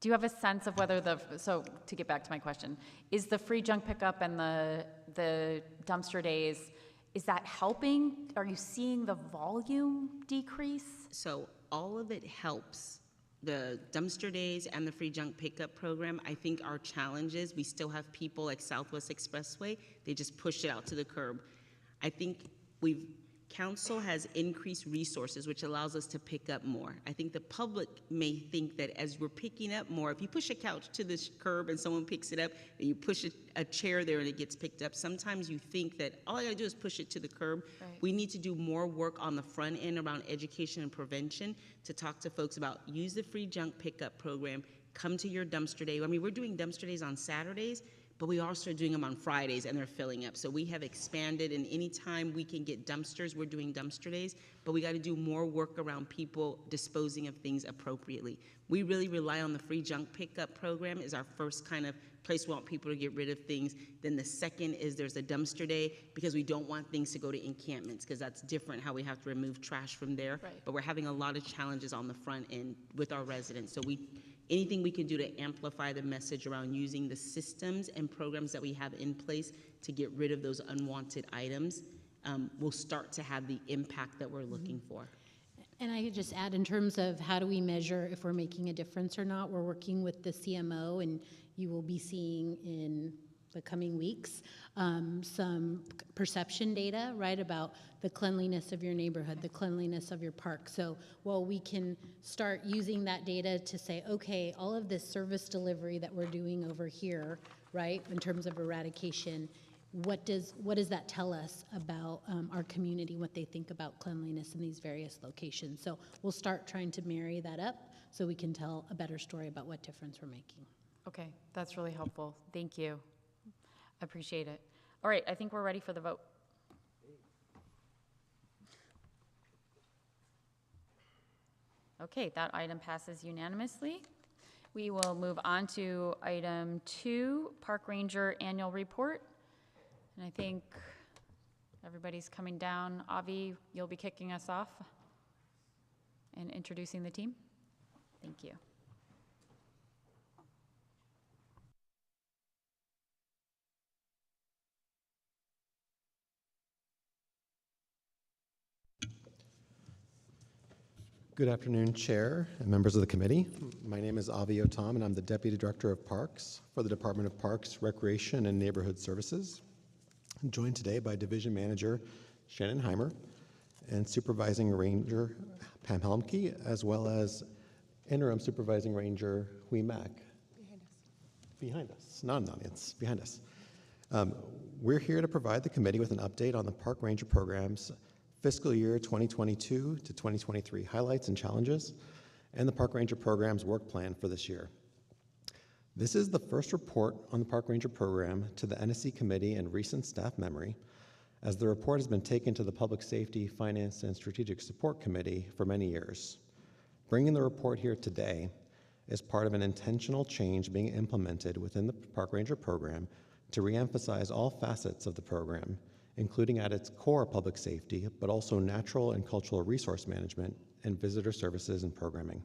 Do you have a sense of whether so to get back to my question, is the free junk pickup and the dumpster days, is that helping? Are you seeing the volume decrease? So all of it helps. The dumpster days and the free junk pickup program, I think our challenge is we still have people like Southwest Expressway, they just push it out to the curb. I think council has increased resources, which allows us to pick up more. I think the public may think that as we're picking up more, if you push a couch to the curb and someone picks it up, and you push a chair there and it gets picked up, sometimes you think that all I gotta do is push it to the curb. Right. We need to do more work on the front end around education and prevention to talk to folks about use the free junk pickup program, come to your dumpster day. I mean, we're doing dumpster days on Saturdays, but we also are doing them on Fridays and they're filling up. So we have expanded, and anytime we can get dumpsters, we're doing dumpster days, but we gotta do more work around people disposing of things appropriately. We really rely on the free junk pickup program as our first kind of place we want people to get rid of things. Then the second is there's a dumpster day because we don't want things to go to encampments because that's different how we have to remove trash from there. Right. But we're having a lot of challenges on the front end with our residents. So anything we can do to amplify the message around using the systems and programs that we have in place to get rid of those unwanted items will start to have the impact that we're looking for. And I could just add, in terms of how do we measure if we're making a difference or not, we're working with the CMO, and you will be seeing in the coming weeks some perception data, right, about the cleanliness of your neighborhood, the cleanliness of your park. So while we can start using that data to say, okay, all of this service delivery that we're doing over here, right, in terms of eradication, what does that tell us about our community, what they think about cleanliness in these various locations? So we'll start trying to marry that up so we can tell a better story about what difference we're making. Okay, that's really helpful. Thank you. Appreciate it. All right, I think we're ready for the vote. Okay, that item passes unanimously. We will move on to item 2, Park Ranger Annual Report. And I think everybody's coming down. Avi, you'll be kicking us off and introducing the team. Thank you. Good afternoon, Chair and members of the committee. My name is Avi Otam, and I'm the Deputy Director of Parks for the Department of Parks, Recreation, and Neighborhood Services. I'm joined today by Division Manager Shannon Heimer and Supervising Ranger Pam Helmke, as well as Interim Supervising Ranger Hui Mack. Behind us, not an audience, behind us. We're here to provide the committee with an update on the Park Ranger program's fiscal year 2022 to 2023 highlights and challenges, and the Park Ranger program's work plan for this year. This is the first report on the Park Ranger program to the NSC committee in recent staff memory, as the report has been taken to the Public Safety, Finance, and Strategic Support Committee for many years. Bringing the report here today is part of an intentional change being implemented within the Park Ranger program to reemphasize all facets of the program, including at its core public safety, but also natural and cultural resource management and visitor services and programming.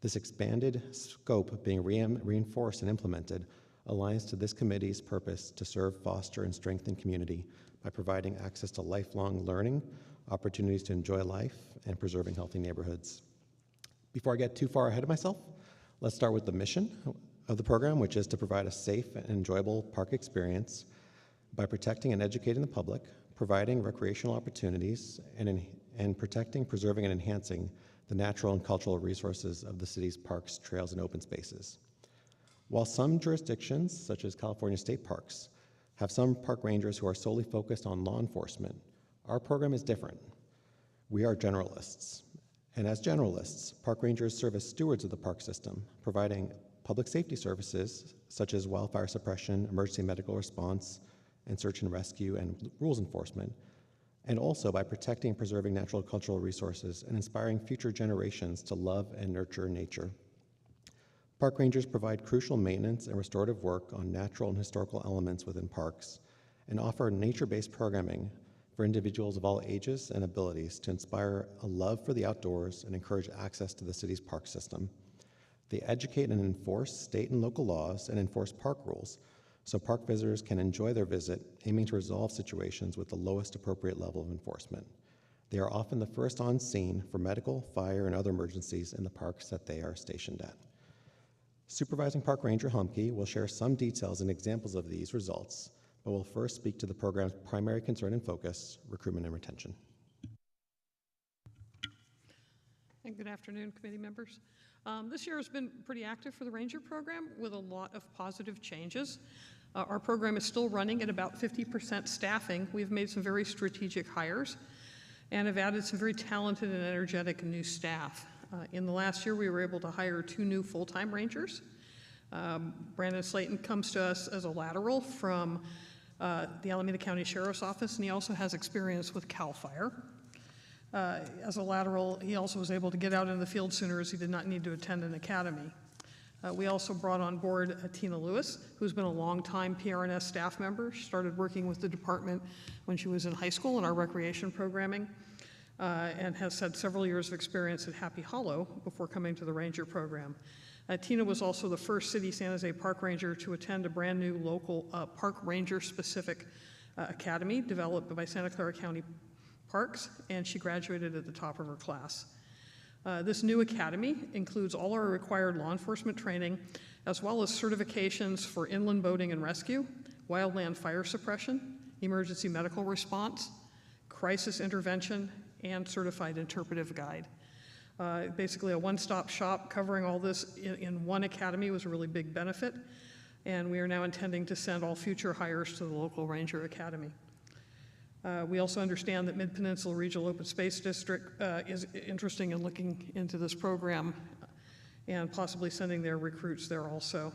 This expanded scope being reinforced and implemented aligns to this committee's purpose to serve, foster, and strengthen community by providing access to lifelong learning, opportunities to enjoy life, and preserving healthy neighborhoods. Before I get too far ahead of myself, let's start with the mission of the program, which is to provide a safe and enjoyable park experience by protecting and educating the public, providing recreational opportunities, and protecting, preserving, and enhancing the natural and cultural resources of the city's parks, trails, and open spaces. While some jurisdictions, such as California state parks, have some park rangers who are solely focused on law enforcement, our program is different. We are generalists. And as generalists, park rangers serve as stewards of the park system, providing public safety services such as wildfire suppression, emergency medical response, and search and rescue and rules enforcement, and also by protecting and preserving natural and cultural resources and inspiring future generations to love and nurture nature. Park rangers provide crucial maintenance and restorative work on natural and historical elements within parks and offer nature-based programming for individuals of all ages and abilities to inspire a love for the outdoors and encourage access to the city's park system. They educate and enforce state and local laws and enforce park rules so park visitors can enjoy their visit, aiming to resolve situations with the lowest appropriate level of enforcement. They are often the first on scene for medical, fire, and other emergencies in the parks that they are stationed at. Supervising Park Ranger Humke will share some details and examples of these results, but will first speak to the program's primary concern and focus, recruitment and retention. And good afternoon, committee members. This year has been pretty active for the Ranger program with a lot of positive changes. Our program is still running at about 50% staffing. We've made some very strategic hires and have added some very talented and energetic new staff. In the last year, we were able to hire 2 new full-time Rangers. Brandon Slayton comes to us as a lateral from the Alameda County Sheriff's Office, and he also has experience with CAL FIRE. As a lateral, he also was able to get out in the field sooner as he did not need to attend an academy. We also brought on board Tina Lewis, who's been a longtime PRNS staff member. She started working with the department when she was in high school in our recreation programming, and has had several years of experience at Happy Hollow before coming to the Ranger program. Tina was also the first City San Jose Park Ranger to attend a brand new local park ranger specific academy developed by Santa Clara County Parks, and she graduated at the top of her class. This new academy includes all our required law enforcement training, as well as certifications for inland boating and rescue, wildland fire suppression, emergency medical response, crisis intervention, and certified interpretive guide. Basically a one-stop shop covering all this in one academy was a really big benefit, and we are now intending to send all future hires to the local Ranger Academy. We also understand that Mid-Peninsula Regional Open Space District is interested in looking into this program and possibly sending their recruits there also.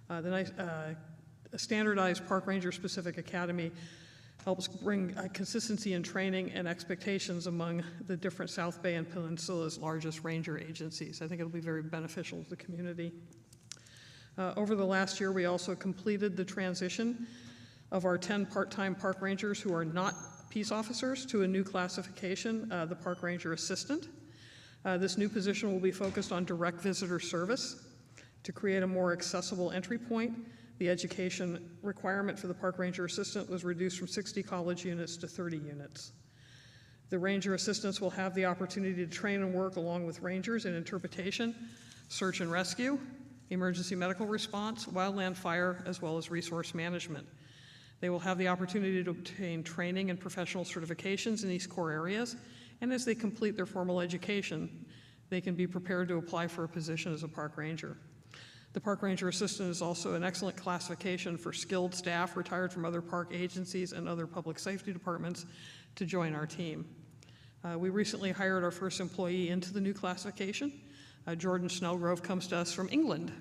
A standardized park ranger specific academy helps bring consistency in training and expectations among the different South Bay and Peninsula's largest ranger agencies. I think it'll be very beneficial to the community. Over the last year, we also completed the transition of our 10 part-time park rangers who are not peace officers to a new classification, the park ranger assistant. This new position will be focused on direct visitor service to create a more accessible entry point. The education requirement for the park ranger assistant was reduced from 60 college units to 30 units. The ranger assistants will have the opportunity to train and work along with rangers in interpretation, search and rescue, emergency medical response, wildland fire, as well as resource management. They will have the opportunity to obtain training and professional certifications in these core areas, and as they complete their formal education, they can be prepared to apply for a position as a park ranger. The park ranger assistant is also an excellent classification for skilled staff retired from other park agencies and other public safety departments to join our team. We recently hired our first employee into the new classification. Jordan Snellgrove comes to us from England,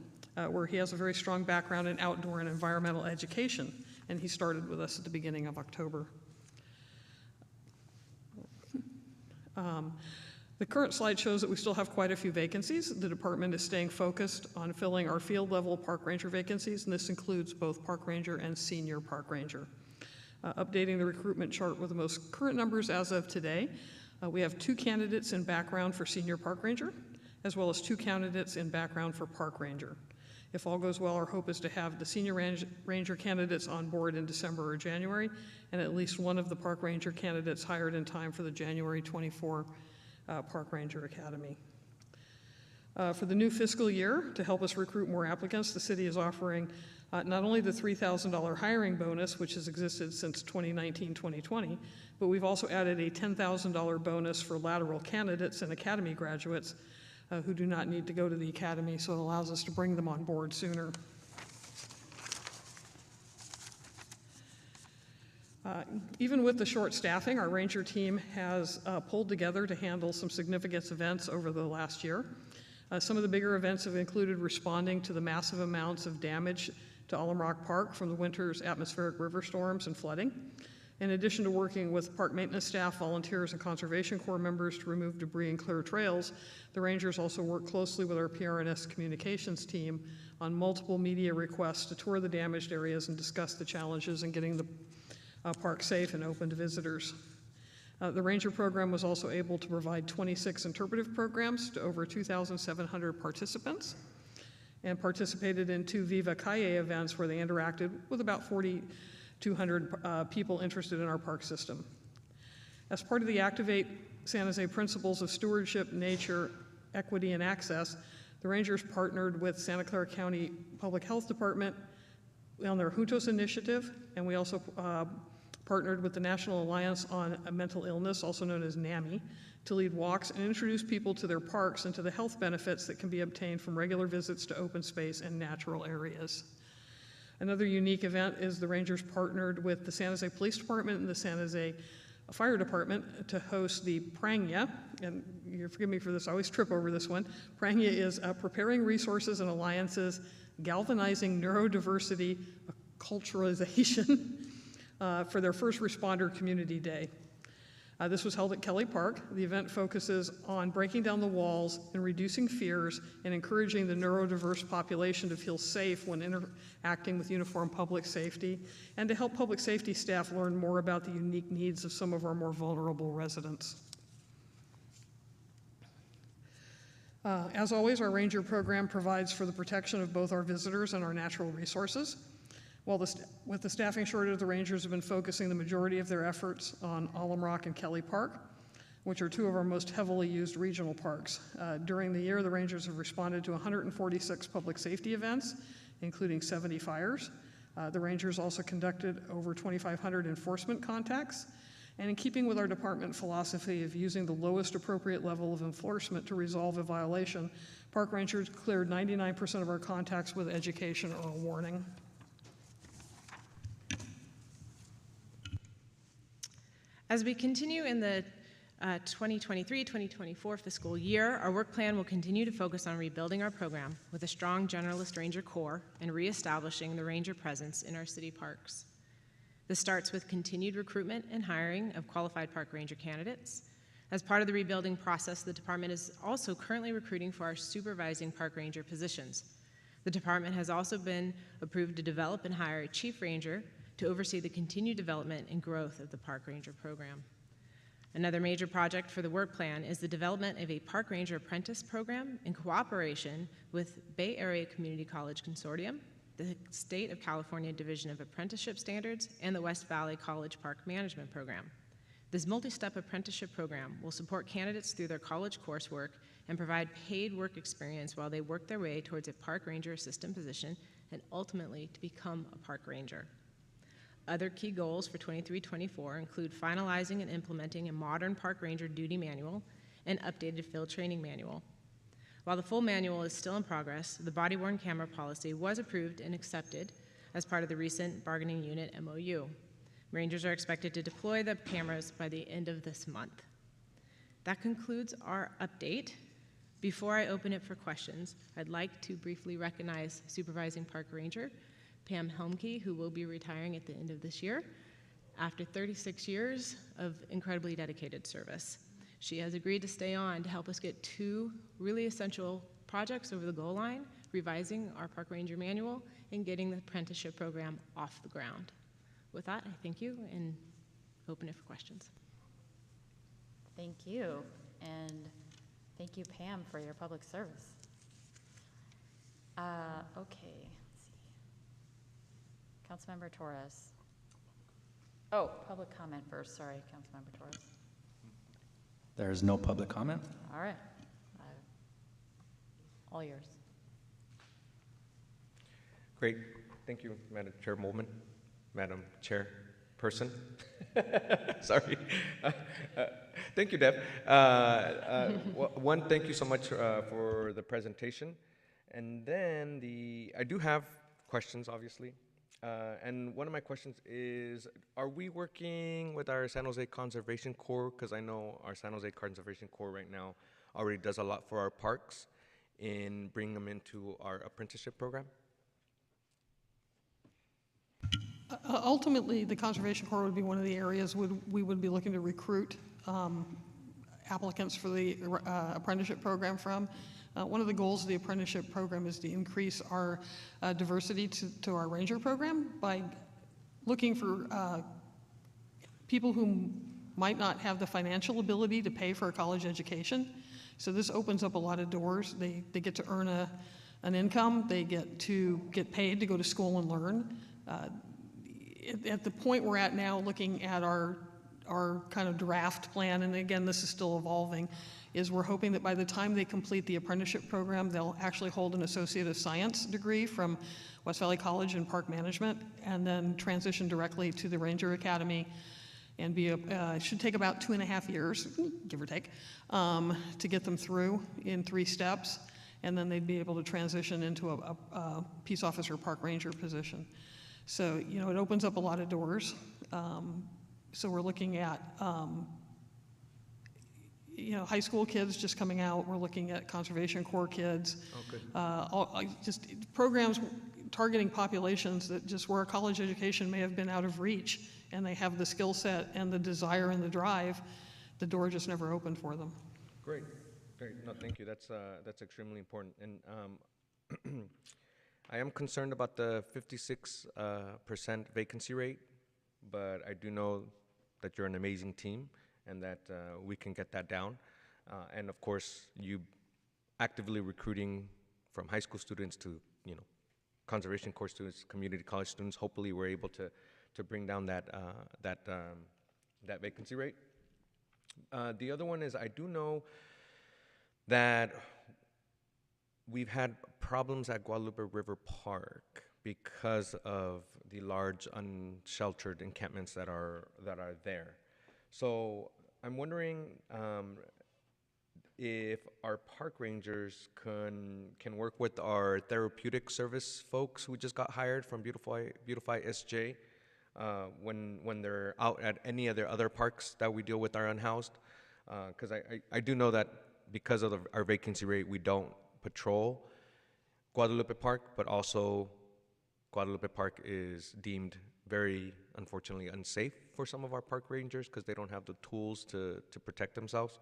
where he has a very strong background in outdoor and environmental education, and he started with us at the beginning of October. The current slide shows that we still have quite a few vacancies. The department is staying focused on filling our field level park ranger vacancies, and this includes both park ranger and senior park ranger. Updating the recruitment chart with the most current numbers as of today, we have 2 candidates in background for senior park ranger, as well as 2 candidates in background for park ranger. If all goes well, our hope is to have the senior ranger candidates on board in December or January, and at least one of the park ranger candidates hired in time for the January 24 Park Ranger Academy. For the new fiscal year, to help us recruit more applicants, the city is offering not only the $3,000 hiring bonus, which has existed since 2019-2020, but we've also added a $10,000 bonus for lateral candidates and academy graduates who do not need to go to the academy, so it allows us to bring them on board sooner. Even with the short staffing, our ranger team has pulled together to handle some significant events over the last year. Some of the bigger events have included responding to the massive amounts of damage to Alum Rock Park from the winter's atmospheric river storms and flooding, In addition to working with park maintenance staff, volunteers, and Conservation Corps members to remove debris and clear trails, the Rangers also work closely with our PRNS communications team on multiple media requests to tour the damaged areas and discuss the challenges in getting the park safe and open to visitors. The Ranger program was also able to provide 26 interpretive programs to over 2,700 participants and participated in 2 Viva Calle events where they interacted with about 4,200 people interested in our park system. As part of the Activate San Jose Principles of Stewardship, Nature, Equity, and Access, the Rangers partnered with Santa Clara County Public Health Department on their Juntos initiative, and we also partnered with the National Alliance on Mental Illness, also known as NAMI, to lead walks and introduce people to their parks and to the health benefits that can be obtained from regular visits to open space and natural areas. Another unique event is the Rangers partnered with the San Jose Police Department and the San Jose Fire Department to host the Prangya, and you forgive me for this, I always trip over this one. Prangya is preparing resources and alliances, galvanizing neurodiversity, culturalization for their first responder community day. This was held at Kelly Park. The event focuses on breaking down the walls and reducing fears and encouraging the neurodiverse population to feel safe when interacting with uniformed public safety, and to help public safety staff learn more about the unique needs of some of our more vulnerable residents. As always, our Ranger program provides for the protection of both our visitors and our natural resources. With the staffing shortage, the Rangers have been focusing the majority of their efforts on Alum Rock and Kelly Park, which are 2 of our most heavily used regional parks. During the year, the Rangers have responded to 146 public safety events, including 70 fires. The Rangers also conducted over 2,500 enforcement contacts. And in keeping with our department philosophy of using the lowest appropriate level of enforcement to resolve a violation, park rangers cleared 99% of our contacts with education or a warning. As we continue in the 2023-2024 fiscal year, our work plan will continue to focus on rebuilding our program with a strong generalist ranger corps and reestablishing the ranger presence in our city parks. This starts with continued recruitment and hiring of qualified park ranger candidates. As part of the rebuilding process, the department is also currently recruiting for our supervising park ranger positions. The department has also been approved to develop and hire a chief ranger to oversee the continued development and growth of the park ranger program. Another major project for the work plan is the development of a park ranger apprentice program in cooperation with Bay Area Community College Consortium, the State of California Division of Apprenticeship Standards, and the West Valley College Park Management Program. This multi-step apprenticeship program will support candidates through their college coursework and provide paid work experience while they work their way towards a park ranger assistant position and ultimately to become a park ranger. Other key goals for 23-24 include finalizing and implementing a modern park ranger duty manual and updated field training manual. While the full manual is still in progress, the body-worn camera policy was approved and accepted as part of the recent bargaining unit MOU. Rangers are expected to deploy the cameras by the end of this month. That concludes our update. Before I open it for questions, I'd like to briefly recognize Supervising Park Ranger Pam Helmke, who will be retiring at the end of this year after 36 years of incredibly dedicated service. She has agreed to stay on to help us get 2 really essential projects over the goal line, revising our Park Ranger manual and getting the apprenticeship program off the ground. With that, I thank you and open it for questions. Thank you, and thank you, Pam, for your public service. Okay. Councilmember Torres. Oh, public comment first. Sorry, Councilmember Torres. There is no public comment. All right. All yours. Great. Thank you, Madam Chairwoman, Madam Chairperson. Sorry. Thank you, Deb. One, thank you so much for the presentation. And then I do have questions, obviously. And one of my questions is, are we working with our San Jose Conservation Corps? Because I know our San Jose Conservation Corps right now already does a lot for our parks in bringing them into our apprenticeship program. Ultimately, the Conservation Corps would be one of the areas we would be looking to recruit applicants for the apprenticeship program from. One of the goals of the apprenticeship program is to increase our diversity to our ranger program by looking for people who might not have the financial ability to pay for a college education. So this opens up a lot of doors. They get to earn an income. They get paid to go to school and learn. At the point we're at now, looking at our kind of draft plan, and again, this is still evolving, is we're hoping that by the time they complete the apprenticeship program, they'll actually hold an Associate of Science degree from West Valley College in Park Management, and then transition directly to the Ranger Academy, and it should take about 2.5 years, give or take, to get them through in 3 steps, and then they'd be able to transition into a peace officer park ranger position. So, you know, it opens up a lot of doors. So we're looking at, you know, high school kids just coming out. We're looking at Conservation Corps kids. Oh, good. Just programs targeting populations that just where a college education may have been out of reach, and they have the skill set and the desire and the drive, the door just never opened for them. Great. No, thank you. That's extremely important. And I am concerned about the 56% vacancy rate, but I do know that you're an amazing team and that we can get that down. And of course, you actively recruiting from high school students to, you know, Conservation Corps students, community college students. Hopefully, we're able to bring down that vacancy rate. The other one is I do know that we've had problems at Guadalupe River Park because of the large unsheltered encampments that are there. So I'm wondering if our park rangers can work with our therapeutic service folks who just got hired from Beautify SJ when they're out at any of their other parks that we deal with our unhoused. Because I do know that because of our vacancy rate, we don't patrol Guadalupe Park, but also Guadalupe Park is deemed very, unfortunately, unsafe for some of our park rangers because they don't have the tools to protect themselves.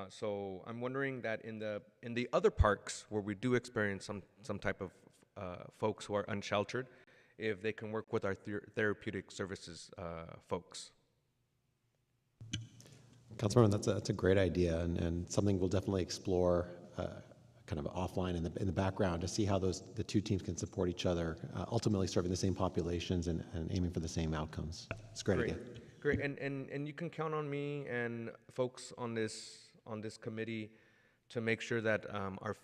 So I'm wondering that in the other parks where we do experience some type of folks who are unsheltered, if they can work with our therapeutic services folks. Councilman, that's a great idea and something we'll definitely explore kind of offline in the background to see how the two teams can support each other, ultimately serving the same populations and aiming for the same outcomes. It's a great idea. Great, and you can count on me and folks on this committee to make sure that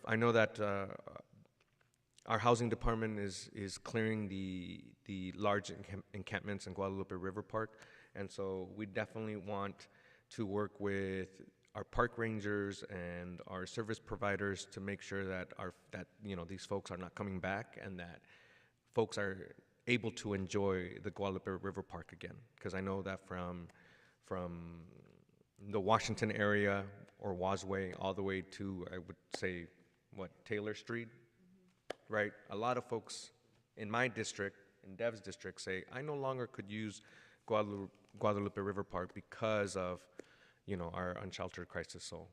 I know that our housing department is clearing the large encampments in Guadalupe River Park, and so we definitely want to work with our park rangers and our service providers to make sure that you know, these folks are not coming back and that folks are able to enjoy the Guadalupe River Park again. Because I know that from the Washington area or Wasway all the way to, I would say, Taylor Street, right? A lot of folks in my district, in Dev's district, say, I no longer could use Guadalupe River Park because of, you know, our unsheltered crisis. So,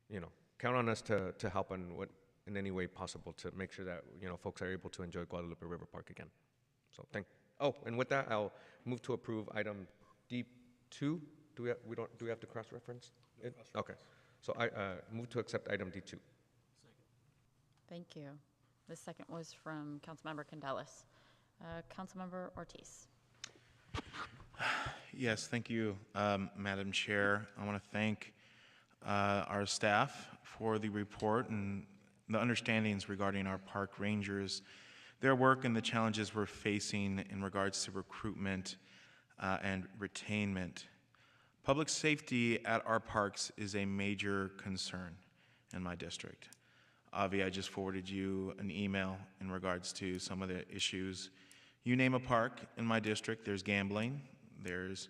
you know, count on us to help in any way possible to make sure that, you know, folks are able to enjoy Guadalupe River Park again. So and with that, I'll move to approve item D2. Do we have to cross-reference it? Okay. So I move to accept item D2. Thank you. The second was from Councilmember Candelas. Councilmember Ortiz. Yes, thank you, Madam Chair. I want to thank our staff for the report and the understandings regarding our park rangers, their work and the challenges we're facing in regards to recruitment and retainment. Public safety at our parks is a major concern in my district. Avi, I just forwarded you an email in regards to some of the issues. You name a park in my district, there's gambling, there's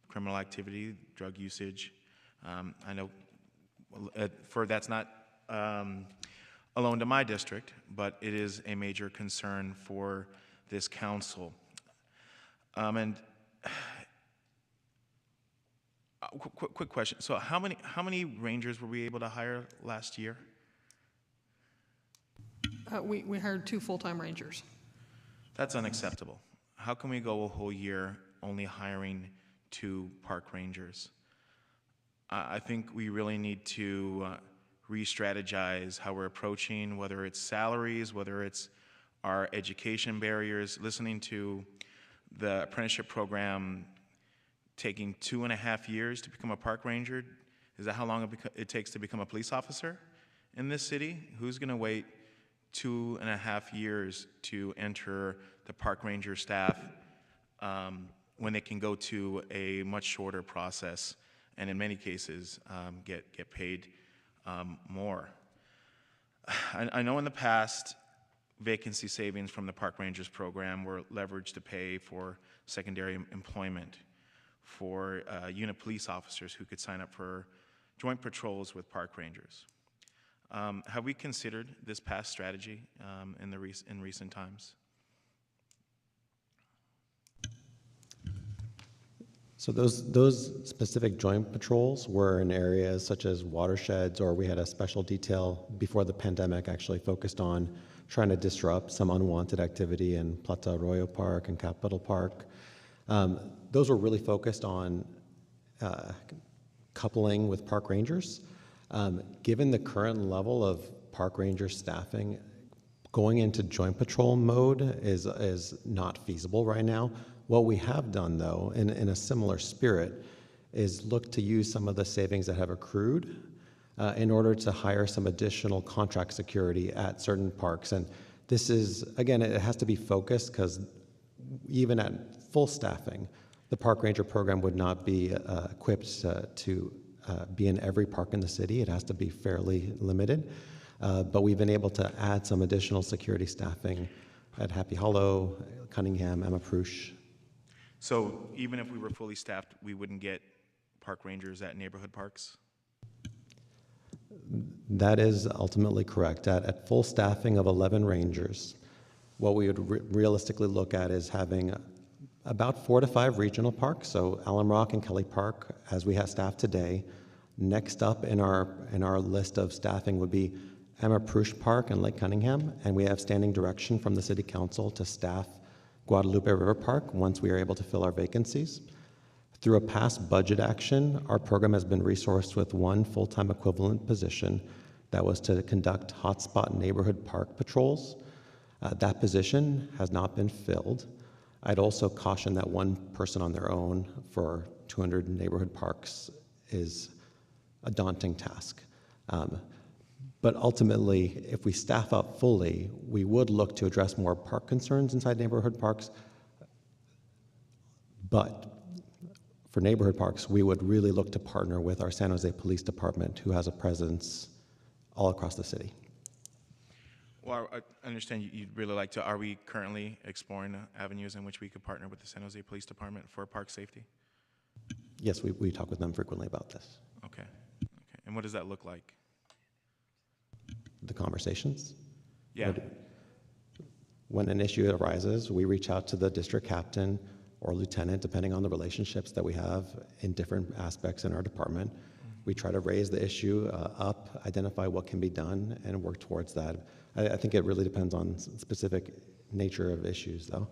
criminal activity, drug usage. I know that's not alone to my district, but it is a major concern for this council. And quick question. So how many rangers were we able to hire last year? We hired 2 full-time rangers. That's unacceptable. How can we go a whole year only hiring 2 park rangers? I think we really need to re-strategize how we're approaching, whether it's salaries, whether it's our education barriers. Listening to the apprenticeship program taking 2.5 years to become a park ranger, is that how long it takes to become a police officer in this city? Who's going to wait 2.5 years to enter the park ranger staff when they can go to a much shorter process and in many cases get paid more? I know in the past vacancy savings from the park rangers program were leveraged to pay for secondary employment for unit police officers who could sign up for joint patrols with park rangers. Have we considered this past strategy in recent times? So those specific joint patrols were in areas such as watersheds, or we had a special detail before the pandemic actually focused on trying to disrupt some unwanted activity in Plata Arroyo Park and Capitol Park. Those were really focused on coupling with park rangers. Given the current level of park ranger staffing, going into joint patrol mode is not feasible right now. What we have done, though, in a similar spirit, is look to use some of the savings that have accrued in order to hire some additional contract security at certain parks. And this is, again, it has to be focused, because even at full staffing, the park ranger program would not be equipped to be in every park in the city. It has to be fairly limited. But we've been able to add some additional security staffing at Happy Hollow, Cunningham, Amaprouche. So even if we were fully staffed, we wouldn't get park rangers at neighborhood parks? That is ultimately correct. At full staffing of 11 rangers, what we would realistically look at is having about 4 to 5 regional parks, so Alum Rock and Kelly Park, as we have staffed today. Next up in our list of staffing would be Amaprouche Park and Lake Cunningham, and we have standing direction from the City Council to staff Guadalupe River Park once we are able to fill our vacancies. Through a past budget action, our program has been resourced with 1 full-time equivalent position that was to conduct hotspot neighborhood park patrols. That position has not been filled. I'd also caution that 1 person on their own for 200 neighborhood parks is a daunting task. But ultimately, if we staff up fully, we would look to address more park concerns inside neighborhood parks. But for neighborhood parks, we would really look to partner with our San Jose Police Department, who has a presence all across the city. Well, I understand you'd really like to. Are we currently exploring avenues in which we could partner with the San Jose Police Department for park safety? Yes, we talk with them frequently about this. Okay. And what does that look like? The conversations? Yeah. When an issue arises, we reach out to the district captain or lieutenant, depending on the relationships that we have in different aspects in our department. We try to raise the issue up, identify what can be done, and work towards that. I think it really depends on specific nature of issues, though.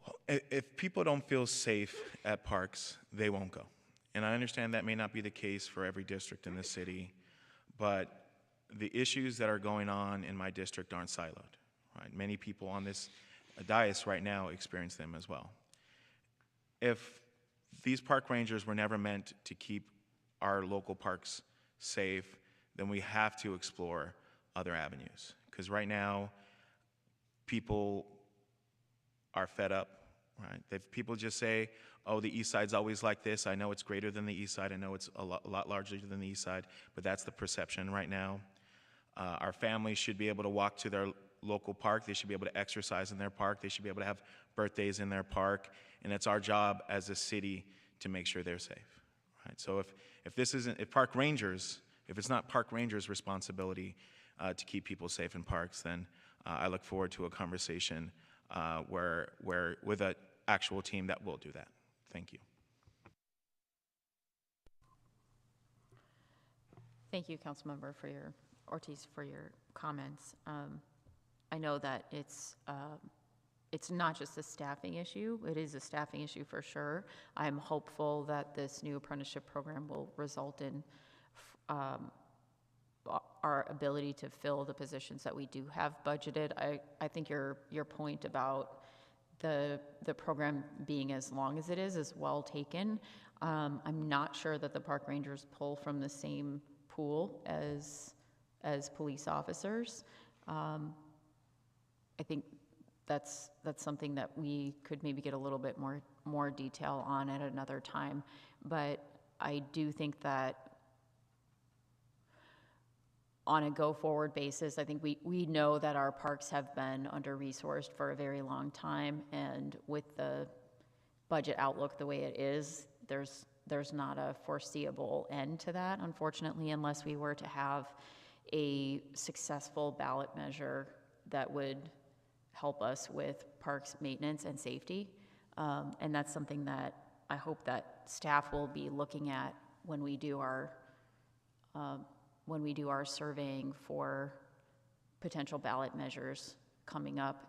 Well, if people don't feel safe at parks, they won't go. And I understand that may not be the case for every district in the city, but the issues that are going on in my district aren't siloed. Right? Many people on this dais right now experience them as well. If these park rangers were never meant to keep our local parks safe, then we have to explore other avenues. Because right now, people are fed up, right? If people just say, oh, the east side's always like this, I know it's greater than the east side, I know it's a lot larger than the east side, but that's the perception right now. Our families should be able to walk to their local park, they should be able to exercise in their park, they should be able to have birthdays in their park, and it's our job as a city to make sure they're safe. Right? So if it's not park rangers' responsibility to keep people safe in parks, then I look forward to a conversation where with a actual team that will do that. Thank you. Thank you, Councilmember Ortiz, for your comments. I know that it's not just a staffing issue. It is a staffing issue for sure. I'm hopeful that this new apprenticeship program will result in our ability to fill the positions that we do have budgeted. I think your point about the program being as long as it is well taken. I'm not sure that the park rangers pull from the same pool as police officers. I think that's something that we could maybe get a little bit more detail on at another time. But I do think that on a go-forward basis, I think we know that our parks have been under-resourced for a very long time, and with the budget outlook the way it is, there's not a foreseeable end to that, unfortunately, unless we were to have a successful ballot measure that would help us with parks maintenance and safety. And that's something that I hope that staff will be looking at when we do our surveying for potential ballot measures coming up.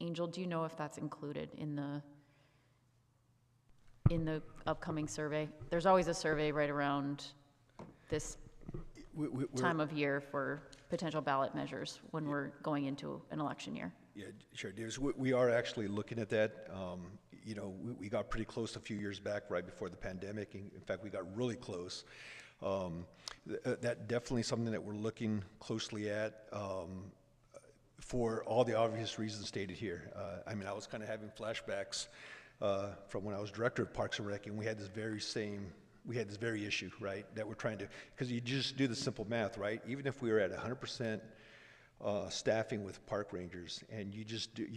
Angel, do you know if that's included in the upcoming survey? There's always a survey right around this time of year for potential ballot measures when we're going into an election year. Yeah, Chair Davis, we are actually looking at that. You know, we got pretty close a few years back, right before the pandemic. In fact, we got really close. That definitely something that we're looking closely at for all the obvious reasons stated here. I mean, I was kind of having flashbacks from when I was director of Parks and Rec, and we had this very issue, right, that we're trying to, because you just do the simple math, right? Even if we were at 100% staffing with park rangers, and you just do,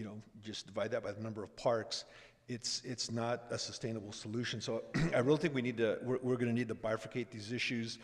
just divide that by the number of parks, it's not a sustainable solution. So I really think we're going to need to bifurcate these issues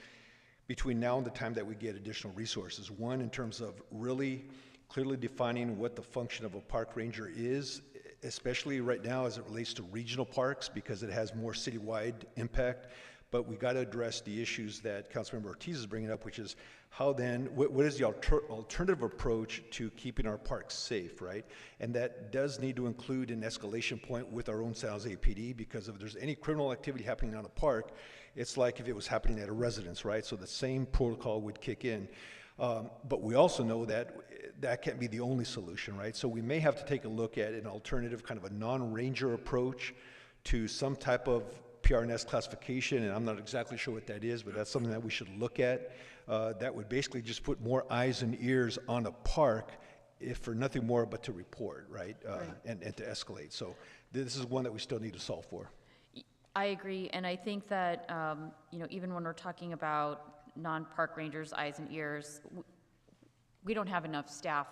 between now and the time that we get additional resources. One, in terms of really clearly defining what the function of a park ranger is, especially right now as it relates to regional parks, because it has more citywide impact. But we got to address the issues that Councilmember Ortiz is bringing up, which is how then, what is the alternative approach to keeping our parks safe, right? And that does need to include an escalation point with our own San Jose PD, because if there's any criminal activity happening on a park, it's like if it was happening at a residence, right? So the same protocol would kick in. But we also know that that can't be the only solution, right? So we may have to take a look at an alternative, kind of a non-ranger approach to some type of PRNS classification, and I'm not exactly sure what that is, but that's something that we should look at. That would basically just put more eyes and ears on a park, if for nothing more but to report, right? And to escalate. So this is one that we still need to solve for. I agree, and I think that even when we're talking about non-park rangers' eyes and ears, we don't have enough staff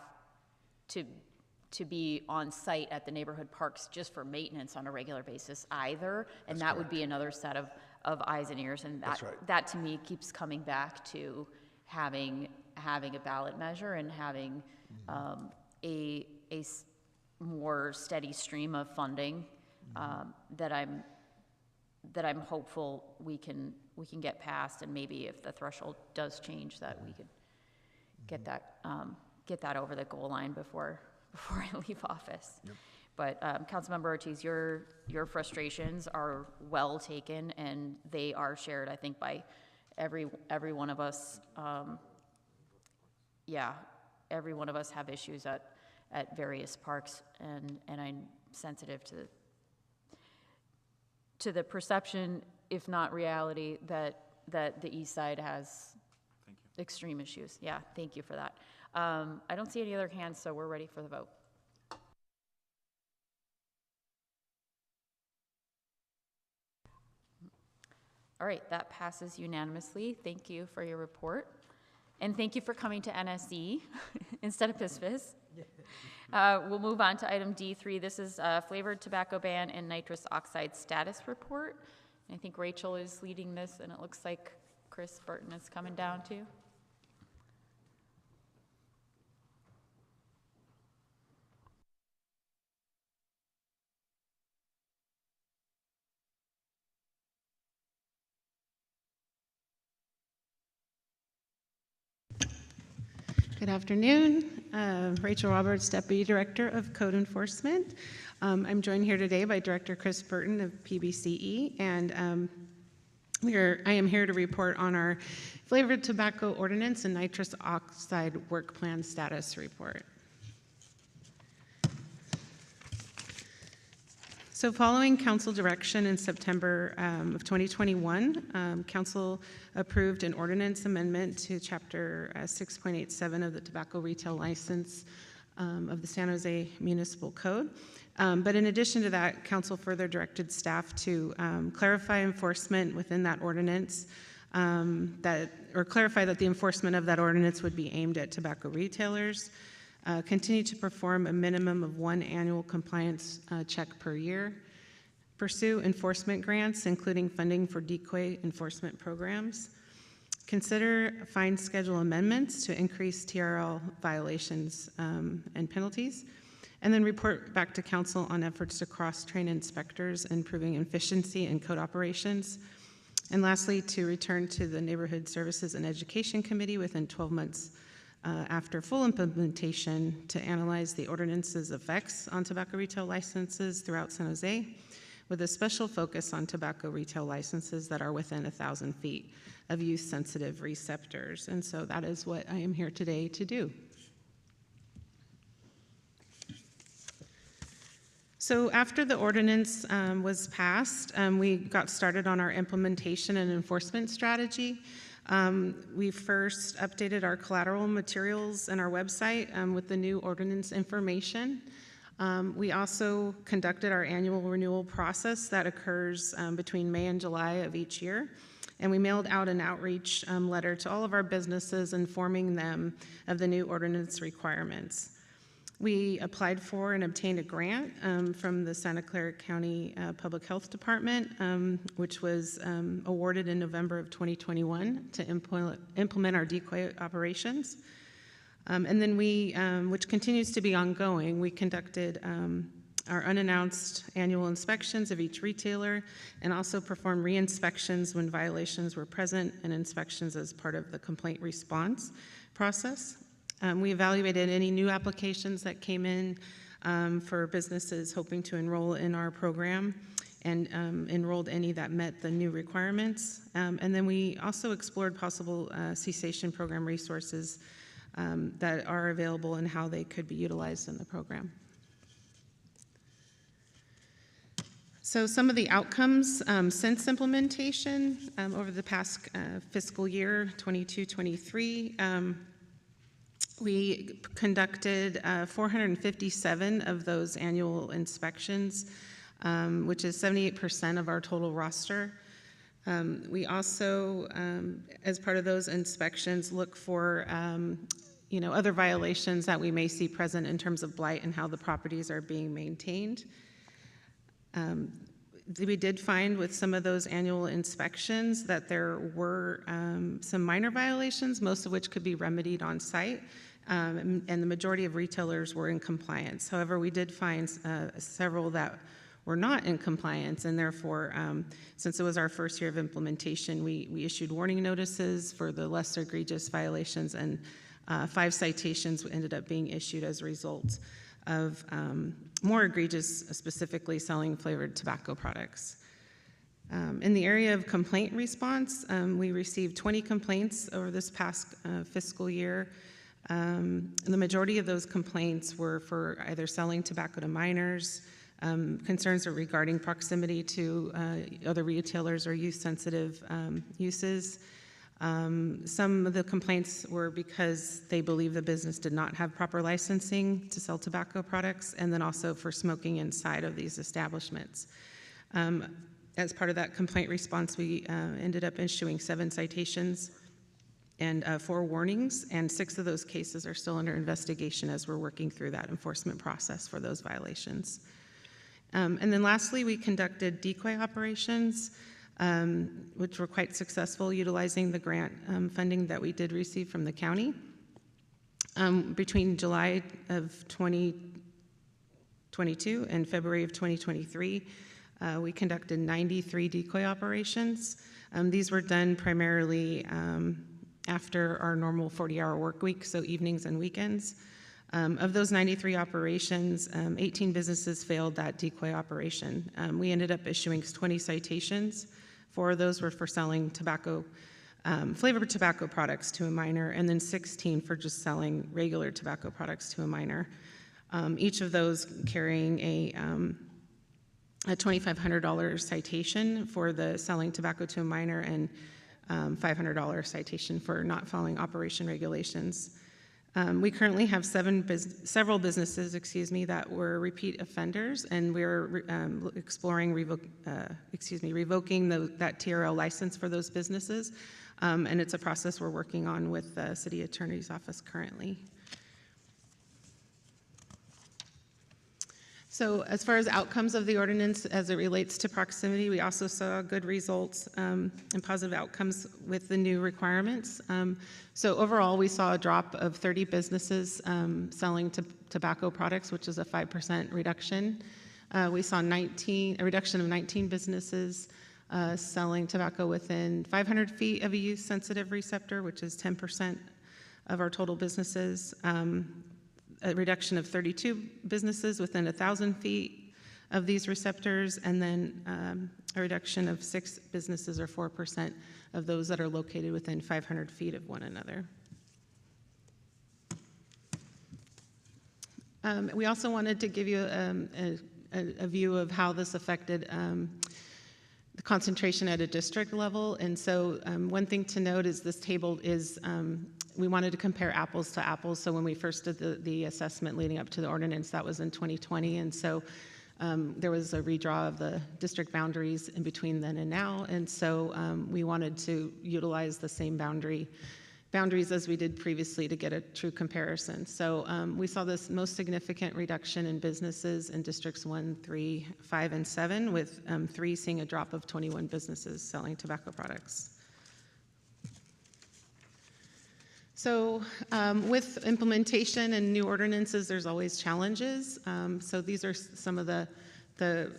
to be on site at the neighborhood parks just for maintenance on a regular basis either, and that would be another set of eyes and ears, and that to me keeps coming back to having a ballot measure and having a more steady stream of funding that I'm hopeful we can get past, and maybe if the threshold does change, that we could get that over the goal line before I leave office. Yep. But Councilmember Ortiz, your frustrations are well taken, and they are shared, I think, by every one of us. Every one of us have issues at various parks, and I'm sensitive to the perception, if not reality, that the East Side has extreme issues. Yeah, thank you for that. I don't see any other hands, so we're ready for the vote. All right, that passes unanimously. Thank you for your report. And thank you for coming to NSE instead of PSFIS. We'll move on to item D3. This is flavored tobacco ban and nitrous oxide status report. I think Rachel is leading this, and it looks like Chris Burton is coming down too. Good afternoon. Rachel Roberts, Deputy Director of Code Enforcement. I'm joined here today by Director Chris Burton of PBCE, and I am here to report on our flavored tobacco ordinance and nitrous oxide work plan status report. So following council direction in September of 2021, council approved an ordinance amendment to chapter 6.87 of the tobacco retail license of the San Jose Municipal Code. But in addition to that, council further directed staff to clarify enforcement within that ordinance, clarify that the enforcement of that ordinance would be aimed at tobacco retailers, continue to perform a minimum of 1 annual compliance check per year, pursue enforcement grants, including funding for decoy enforcement programs, consider fine schedule amendments to increase TRL violations and penalties, and then report back to council on efforts to cross-train inspectors, improving efficiency in code operations. And lastly, to return to the Neighborhood Services and Education Committee within 12 months after full implementation to analyze the ordinance's effects on tobacco retail licenses throughout San Jose, with a special focus on tobacco retail licenses that are within 1,000 feet of youth-sensitive receptors. And so that is what I am here today to do. So after the ordinance was passed, we got started on our implementation and enforcement strategy. We first updated our collateral materials and our website with the new ordinance information. We also conducted our annual renewal process that occurs between May and July of each year. And we mailed out an outreach letter to all of our businesses informing them of the new ordinance requirements. We applied for and obtained a grant from the Santa Clara County Public Health Department, which was awarded in November of 2021 to implement our decoy operations. And then we, which continues to be ongoing, we conducted our unannounced annual inspections of each retailer and also performed re-inspections when violations were present and inspections as part of the complaint response process. We evaluated any new applications that came in for businesses hoping to enroll in our program and enrolled any that met the new requirements. And then we also explored possible cessation program resources that are available and how they could be utilized in the program. So some of the outcomes since implementation over the past fiscal year, 22-23, we conducted 457 of those annual inspections, which is 78% of our total roster. We also, as part of those inspections, look for other violations that we may see present in terms of blight and how the properties are being maintained. We did find with some of those annual inspections that there were some minor violations, most of which could be remedied on site, and the majority of retailers were in compliance. However, we did find several that were not in compliance, and therefore, since it was our first year of implementation, we issued warning notices for the less egregious violations, and 5 citations ended up being issued as a result of more egregious, specifically selling flavored tobacco products. In the area of complaint response, we received 20 complaints over this past fiscal year. The majority of those complaints were for either selling tobacco to minors, concerns are regarding proximity to other retailers or youth-sensitive uses. Some of the complaints were because they believe the business did not have proper licensing to sell tobacco products, and then also for smoking inside of these establishments. As part of that complaint response, we ended up issuing 7 citations and 4 warnings, and 6 of those cases are still under investigation as we're working through that enforcement process for those violations. And then lastly, we conducted decoy operations, which were quite successful, utilizing the grant funding that we did receive from the county. Between July of 2022 and February of 2023, we conducted 93 decoy operations. These were done primarily after our normal 40-hour work week, so evenings and weekends. Of those 93 operations, 18 businesses failed that decoy operation. We ended up issuing 20 citations. 4 of those were for selling tobacco, flavored tobacco products to a minor, and then 16 for just selling regular tobacco products to a minor. Each of those carrying a $2,500 citation for the selling tobacco to a minor and $500 citation for not following operation regulations. We currently have several businesses, that were repeat offenders, and we're exploring revoking that TRL license for those businesses, and it's a process we're working on with the City Attorney's Office currently. So as far as outcomes of the ordinance as it relates to proximity, we also saw good results and positive outcomes with the new requirements. So overall, we saw a drop of 30 businesses selling tobacco products, which is a 5% reduction. We saw a reduction of 19 businesses selling tobacco within 500 feet of a youth-sensitive receptor, which is 10% of our total businesses. A reduction of 32 businesses within 1,000 feet of these receptors, and then a reduction of 6 businesses, or 4%, of those that are located within 500 feet of one another. We also wanted to give you a view of how this affected the concentration at a district level. And so one thing to note is this table is we wanted to compare apples to apples. So when we first did the assessment leading up to the ordinance, that was in 2020. And so there was a redraw of the district boundaries in between then and now. And so we wanted to utilize the same boundaries as we did previously to get a true comparison. So we saw this most significant reduction in businesses in districts 1, 3, 5, and 7, with 3 seeing a drop of 21 businesses selling tobacco products. So with implementation and new ordinances, there's always challenges. So these are some of the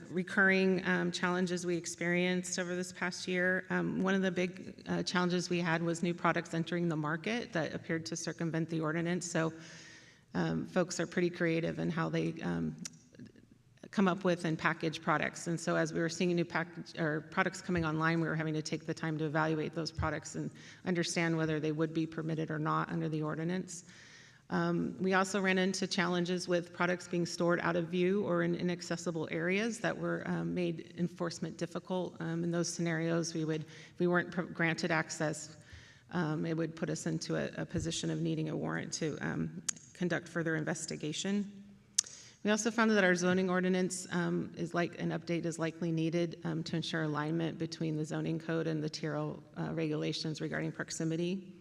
recurring challenges we experienced over this past year. One of the big challenges we had was new products entering the market that appeared to circumvent the ordinance. So folks are pretty creative in how they come up with and package products. And so as we were seeing new products coming online, we were having to take the time to evaluate those products and understand whether they would be permitted or not under the ordinance. We also ran into challenges with products being stored out of view or in inaccessible areas that were made enforcement difficult. In those scenarios, if we weren't granted access, it would put us into a position of needing a warrant to conduct further investigation. We also found that our zoning ordinance an update is likely needed to ensure alignment between the zoning code and the TRL regulations regarding proximity.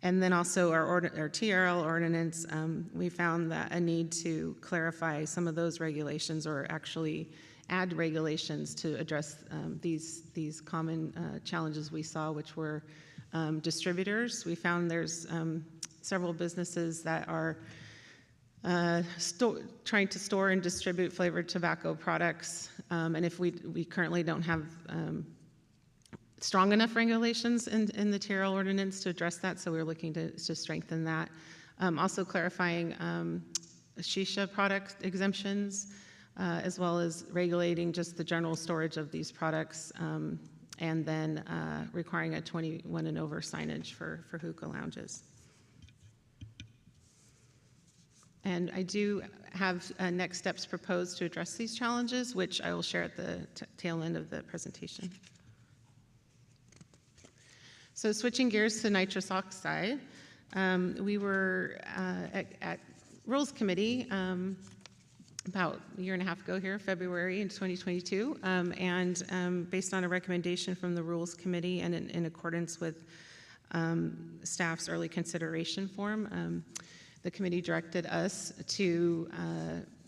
And then also our TRL ordinance, we found that a need to clarify some of those regulations, or actually add regulations to address these common challenges we saw, which were distributors. We found there's several businesses that are trying to store and distribute flavored tobacco products, and if we currently don't have strong enough regulations in the TRL ordinance to address that, so we're looking to strengthen that. Also clarifying shisha product exemptions, as well as regulating just the general storage of these products, and then requiring a 21 and over signage for hookah lounges. And I do have next steps proposed to address these challenges, which I will share at the tail end of the presentation. So switching gears to nitrous oxide, we were at Rules Committee about a year and a half ago here, February in 2022, and based on a recommendation from the Rules Committee and in accordance with staff's early consideration form, the committee directed us to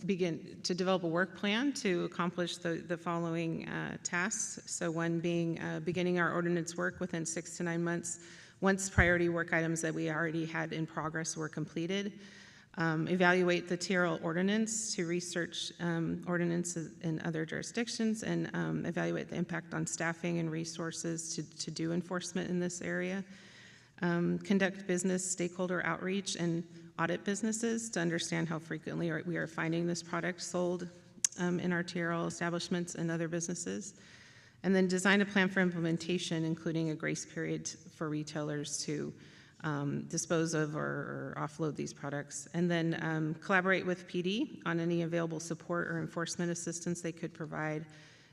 begin to develop a work plan to accomplish the following tasks. So one being beginning our ordinance work within 6 to 9 months once priority work items that we already had in progress were completed. Evaluate the TRL ordinance to research ordinances in other jurisdictions, and evaluate the impact on staffing and resources to do enforcement in this area. conduct business stakeholder outreach and audit businesses to understand how frequently we are finding this product sold in our TRL establishments and other businesses. And then design a plan for implementation, including a grace period for retailers to dispose of or offload these products. And then collaborate with PD on any available support or enforcement assistance they could provide,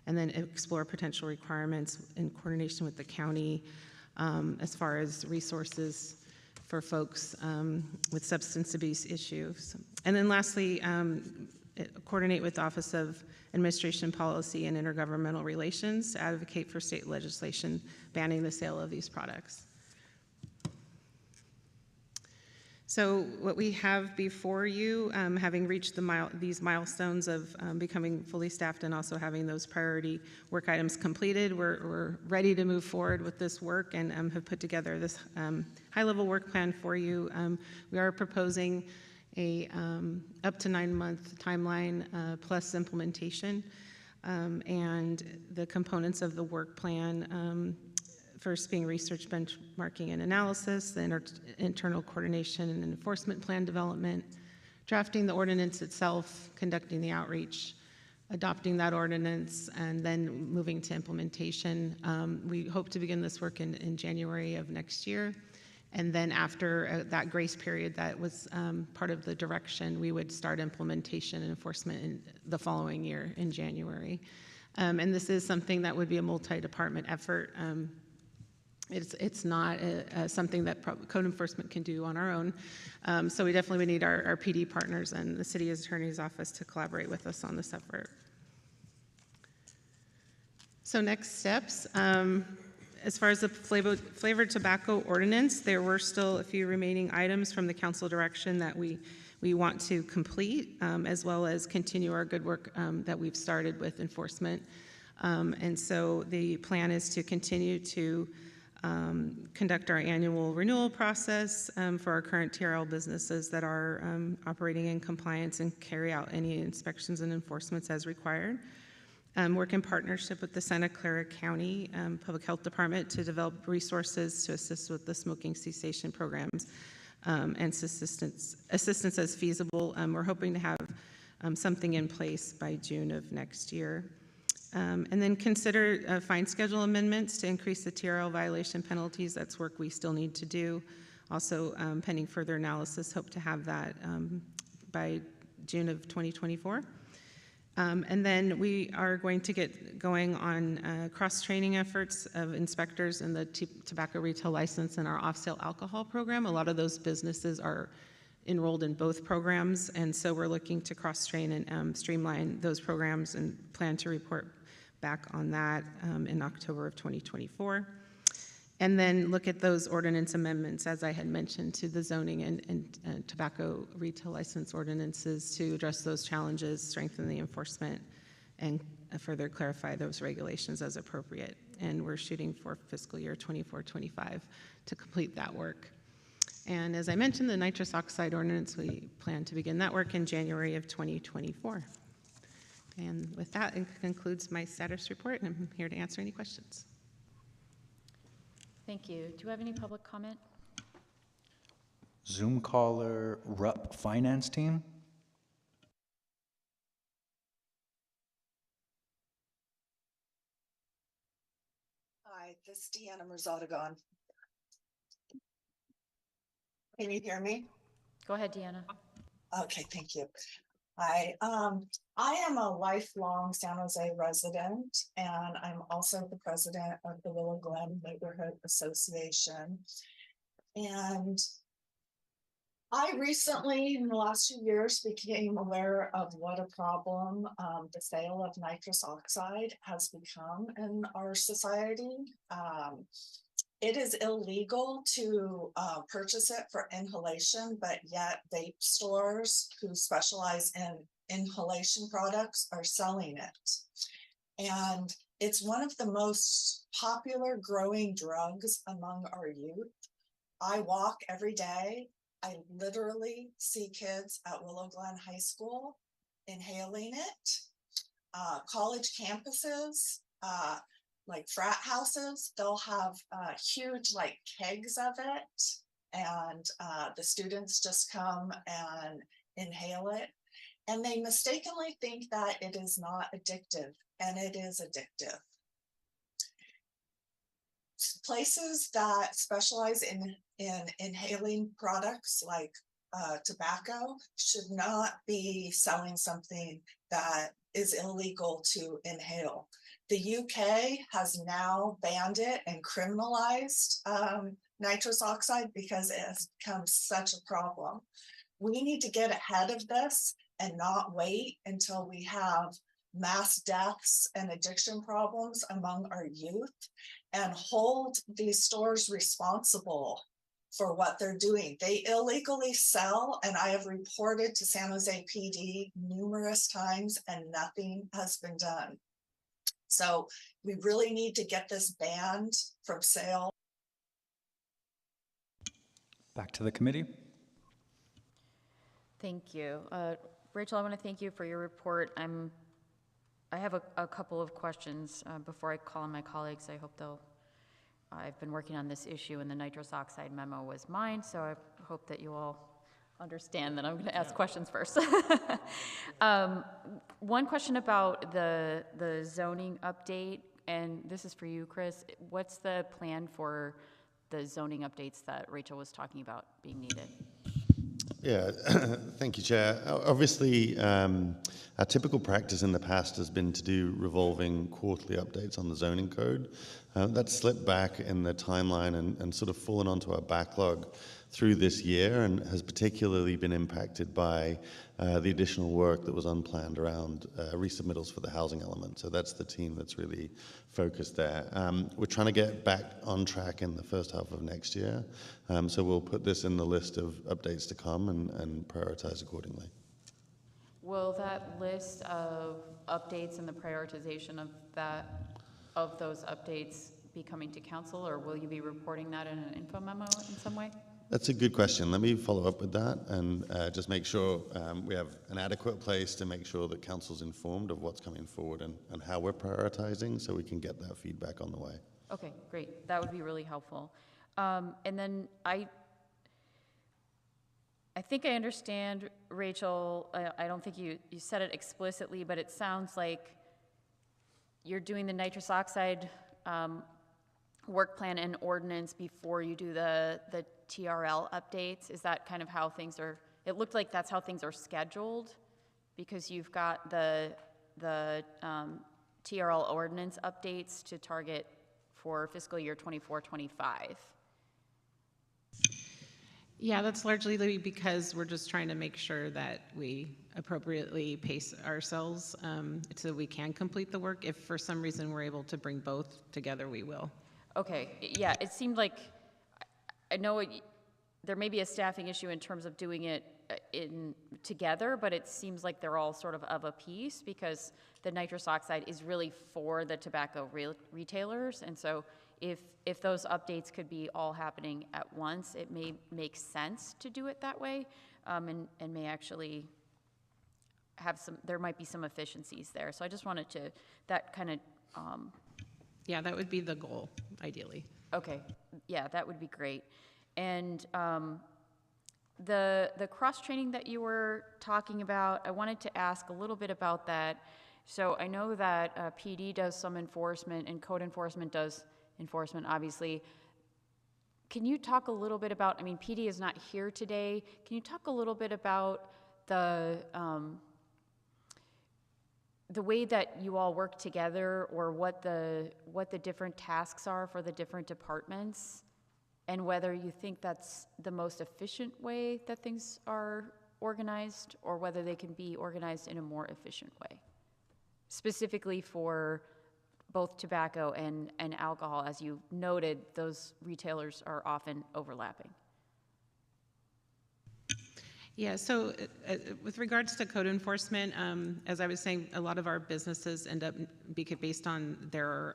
and then explore potential requirements in coordination with the county as far as resources for folks with substance abuse issues. And then lastly, coordinate with the Office of Administration Policy and Intergovernmental Relations to advocate for state legislation banning the sale of these products. So what we have before you, having reached these milestones of becoming fully staffed and also having those priority work items completed, we're ready to move forward with this work and have put together this high-level work plan for you. We are proposing a up to 9-month timeline plus implementation, and the components of the work plan, first being research, benchmarking, and analysis, the internal coordination and enforcement plan development, drafting the ordinance itself, conducting the outreach, adopting that ordinance, and then moving to implementation. We hope to begin this work in January of next year. And then after that grace period that was part of the direction, we would start implementation and enforcement in the following year in January. And this is something that would be a multi-department effort. It's not something that code enforcement can do on our own. So we definitely would need our PD partners and the city attorney's office to collaborate with us on this effort. So next steps. As far as the flavored tobacco ordinance, there were still a few remaining items from the council direction that we want to complete, as well as continue our good work that we've started with enforcement. And so the plan is to continue to conduct our annual renewal process for our current TRL businesses that are operating in compliance and carry out any inspections and enforcements as required. Work in partnership with the Santa Clara County Public Health Department to develop resources to assist with the smoking cessation programs and assistance as feasible. We're hoping to have something in place by June of next year. And then consider fine schedule amendments to increase the TRL violation penalties. That's work we still need to do. Also, pending further analysis, hope to have that by June of 2024. And then we are going to get going on cross-training efforts of inspectors in the tobacco retail license and our off-sale alcohol program. A lot of those businesses are enrolled in both programs, and so we're looking to cross-train and streamline those programs and plan to report back on that in October of 2024. And then look at those ordinance amendments, as I had mentioned, to the zoning and tobacco retail license ordinances to address those challenges, strengthen the enforcement, and further clarify those regulations as appropriate. And we're shooting for fiscal year 24-25 to complete that work. And as I mentioned, the nitrous oxide ordinance, we plan to begin that work in January of 2024. And with that, it concludes my status report, and I'm here to answer any questions. Thank you. Do you have any public comment? Zoom caller, RUP Finance Team. Hi, this is Deanna Merzadagon. Can you hear me? Go ahead, Deanna. Okay, thank you. Hi, I am a lifelong San Jose resident, and I'm also the president of the Willow Glen Neighborhood Association. And I recently, in the last few years, became aware of what a problem the sale of nitrous oxide has become in our society. It is illegal to purchase it for inhalation, but yet vape stores who specialize in inhalation products are selling it. And it's one of the most popular growing drugs among our youth. I walk every day. I literally see kids at Willow Glen High School inhaling it. College campuses, like frat houses, they'll have huge like kegs of it, and the students just come and inhale it, and they mistakenly think that it is not addictive, and it is addictive. Places that specialize in inhaling products like tobacco should not be selling something that is illegal to inhale. The UK has now banned it and criminalized nitrous oxide because it has become such a problem. We need to get ahead of this and not wait until we have mass deaths and addiction problems among our youth, and hold these stores responsible for what they're doing. They illegally sell, and I have reported to San Jose PD numerous times, and nothing has been done. So we really need to get this banned from sale. Back to the committee. Thank you. Rachel, I want to thank you for your report. I have a couple of questions before I call on my colleagues. I hope they'll, I've been working on this issue, and the nitrous oxide memo was mine, so I hope that you all understand that I'm going to ask questions first. One question about the zoning update, and this is for you, Chris. What's the plan for the zoning updates that Rachel was talking about being needed? Yeah, thank you, Chair. Obviously, our typical practice in the past has been to do revolving quarterly updates on the zoning code. That's slipped back in the timeline and sort of fallen onto our backlog through this year, and has particularly been impacted by the additional work that was unplanned around resubmittals for the housing element. So that's the team that's really focused there. We're trying to get back on track in the first half of next year. So we'll put this in the list of updates to come and prioritize accordingly. Will that list of updates and the prioritization of those updates be coming to council, or will you be reporting that in an info memo in some way? That's a good question. Let me follow up with that and just make sure we have an adequate place to make sure that council's informed of what's coming forward and how we're prioritizing, so we can get that feedback on the way. Okay, great. That would be really helpful. And then I think I understand, Rachel. I don't think you said it explicitly, but it sounds like you're doing the nitrous oxide work plan and ordinance before you do the TRL updates. Is that kind of how things are? It looked like that's how things are scheduled, because you've got the TRL ordinance updates to target for fiscal year 24-25. Yeah, that's largely because we're just trying to make sure that we appropriately pace ourselves so we can complete the work. If for some reason we're able to bring both together, we will. Okay, yeah, it seemed like, I know there may be a staffing issue in terms of doing it together, but it seems like they're all sort of a piece, because the nitrous oxide is really for the tobacco retailers. And so if those updates could be all happening at once, it may make sense to do it that way, and may actually have there might be some efficiencies there. So I just wanted to, that kind of... yeah, that would be the goal, ideally. Okay, yeah, that would be great. And the cross-training that you were talking about, I wanted to ask a little bit about that. So I know that PD does some enforcement and code enforcement does enforcement, obviously. Can you talk a little bit about, I mean, PD is not here today. Can you talk a little bit about the way that you all work together, or what the different tasks are for the different departments, and whether you think that's the most efficient way that things are organized, or whether they can be organized in a more efficient way, specifically for both tobacco and alcohol? As you noted, those retailers are often overlapping. Yeah, so with regards to code enforcement, as I was saying, a lot of our businesses end up, based on their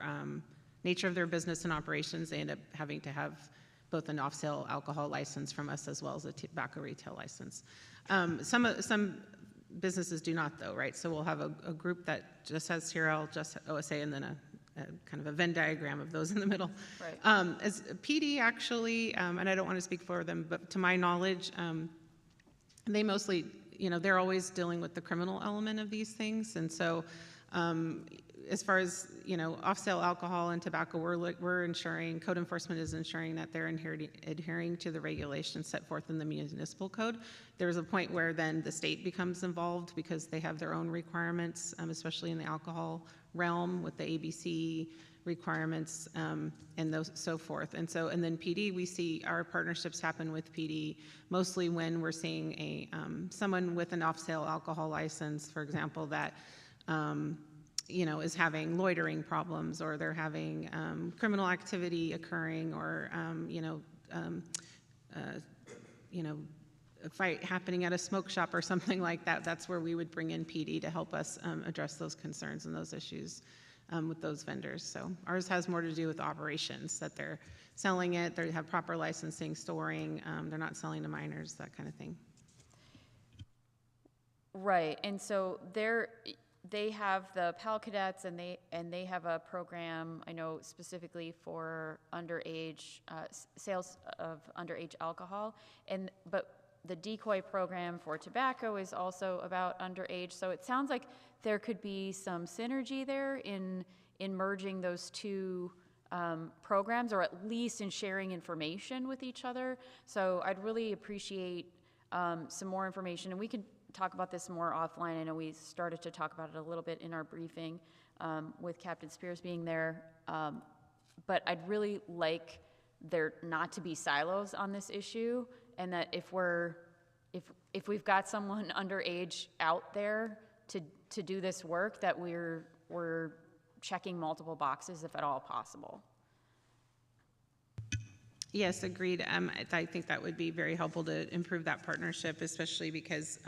nature of their business and operations, they end up having to have both an off-sale alcohol license from us as well as a tobacco retail license. Some businesses do not, though, right? So we'll have a group that just has TRL, just OSA, and then kind of a Venn diagram of those in the middle. Right. As PD actually, and I don't want to speak for them, but to my knowledge, they mostly, they're always dealing with the criminal element of these things. And so as far as, off-sale alcohol and tobacco, we're ensuring, code enforcement is ensuring that they're adhering to the regulations set forth in the municipal code. There's a point where then the state becomes involved because they have their own requirements, especially in the alcohol realm with the ABC requirements and those so forth. And then PD, we see our partnerships happen with PD mostly when we're seeing someone with an off-sale alcohol license, for example, that is having loitering problems, or they're having criminal activity occurring, or a fight happening at a smoke shop or something like that. That's where we would bring in PD to help us address those concerns and those issues with those vendors. So ours has more to do with operations, that they're selling it, they have proper licensing, storing, they're not selling to minors, that kind of thing. Right, and so they have the Pal Cadets, and they have a program, I know, specifically for underage sales of underage alcohol, but the decoy program for tobacco is also about underage. So it sounds like there could be some synergy there in merging those two programs, or at least in sharing information with each other. So I'd really appreciate some more information, and we can talk about this more offline. I know we started to talk about it a little bit in our briefing with Captain Spears being there, but I'd really like there not to be silos on this issue, and that if we've got someone underage out there to do this work, that we're checking multiple boxes if at all possible. Yes, agreed. I think that would be very helpful to improve that partnership, especially because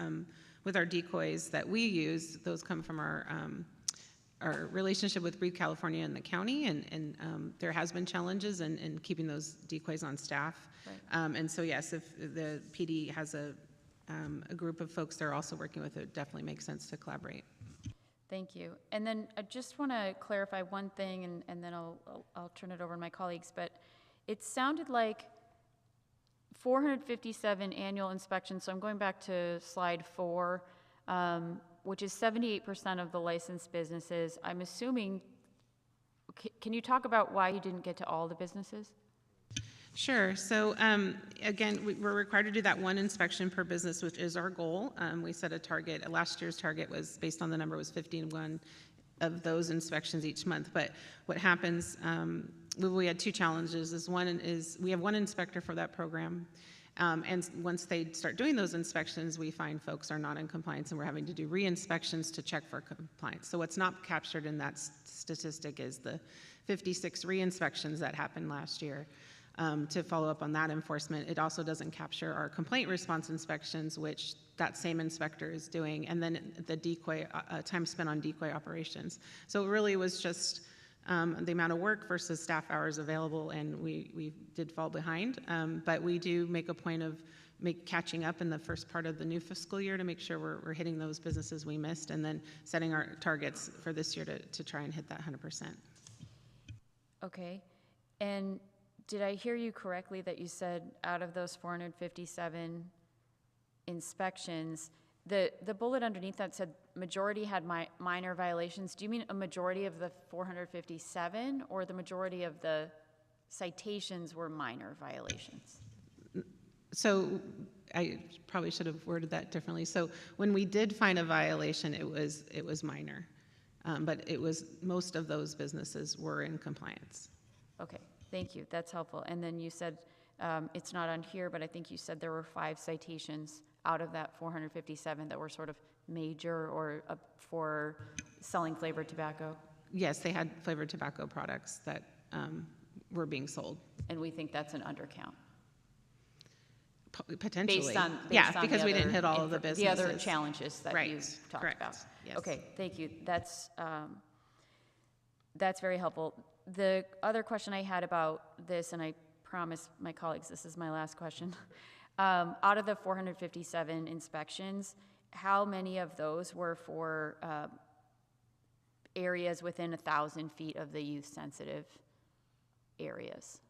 with our decoys that we use, those come from our relationship with Breathe California and the county, and there has been challenges in keeping those decoys on staff. Right. And so yes, if the PD has a group of folks they're also working with, it definitely makes sense to collaborate. Thank you. And then I just want to clarify one thing, and then I'll turn it over to my colleagues, but it sounded like 457 annual inspections, so I'm going back to slide 4, which is 78% of the licensed businesses. I'm assuming, can you talk about why you didn't get to all the businesses? Sure. So again, we're required to do that one inspection per business, which is our goal. We set a target. Last year's target was, based on the number, was 51 of those inspections each month. But what happens, we had two challenges. One is we have one inspector for that program. And once they start doing those inspections, we find folks are not in compliance, and we're having to do re-inspections to check for compliance. So what's not captured in that statistic is the 56 re-inspections that happened last year. To follow up on that enforcement. It also doesn't capture our complaint response inspections, which that same inspector is doing, and then the decoy, time spent on decoy operations. So it really was just the amount of work versus staff hours available, and we did fall behind. But we do make a point of catching up in the first part of the new fiscal year to make sure we're hitting those businesses we missed, and then setting our targets for this year to try and hit that 100%. Okay. And did I hear you correctly that you said out of those 457 inspections, the bullet underneath that said majority had minor violations? Do you mean a majority of the 457, or the majority of the citations were minor violations? So I probably should have worded that differently. So when we did find a violation, it was minor, but it was, most of those businesses were in compliance. Okay. Thank you. That's helpful. And then you said, it's not on here, but I think you said there were 5 citations out of that 457 that were sort of major, or for selling flavored tobacco? Yes, they had flavored tobacco products that were being sold. And we think that's an undercount? Potentially. Based on because we didn't hit all of the businesses. The other challenges that you talked Correct. about. Yes. Okay, thank you. That's very helpful. The other question I had about this, and I promise my colleagues this is my last question, out of the 457 inspections, how many of those were for areas within 1,000 feet of the youth-sensitive areas.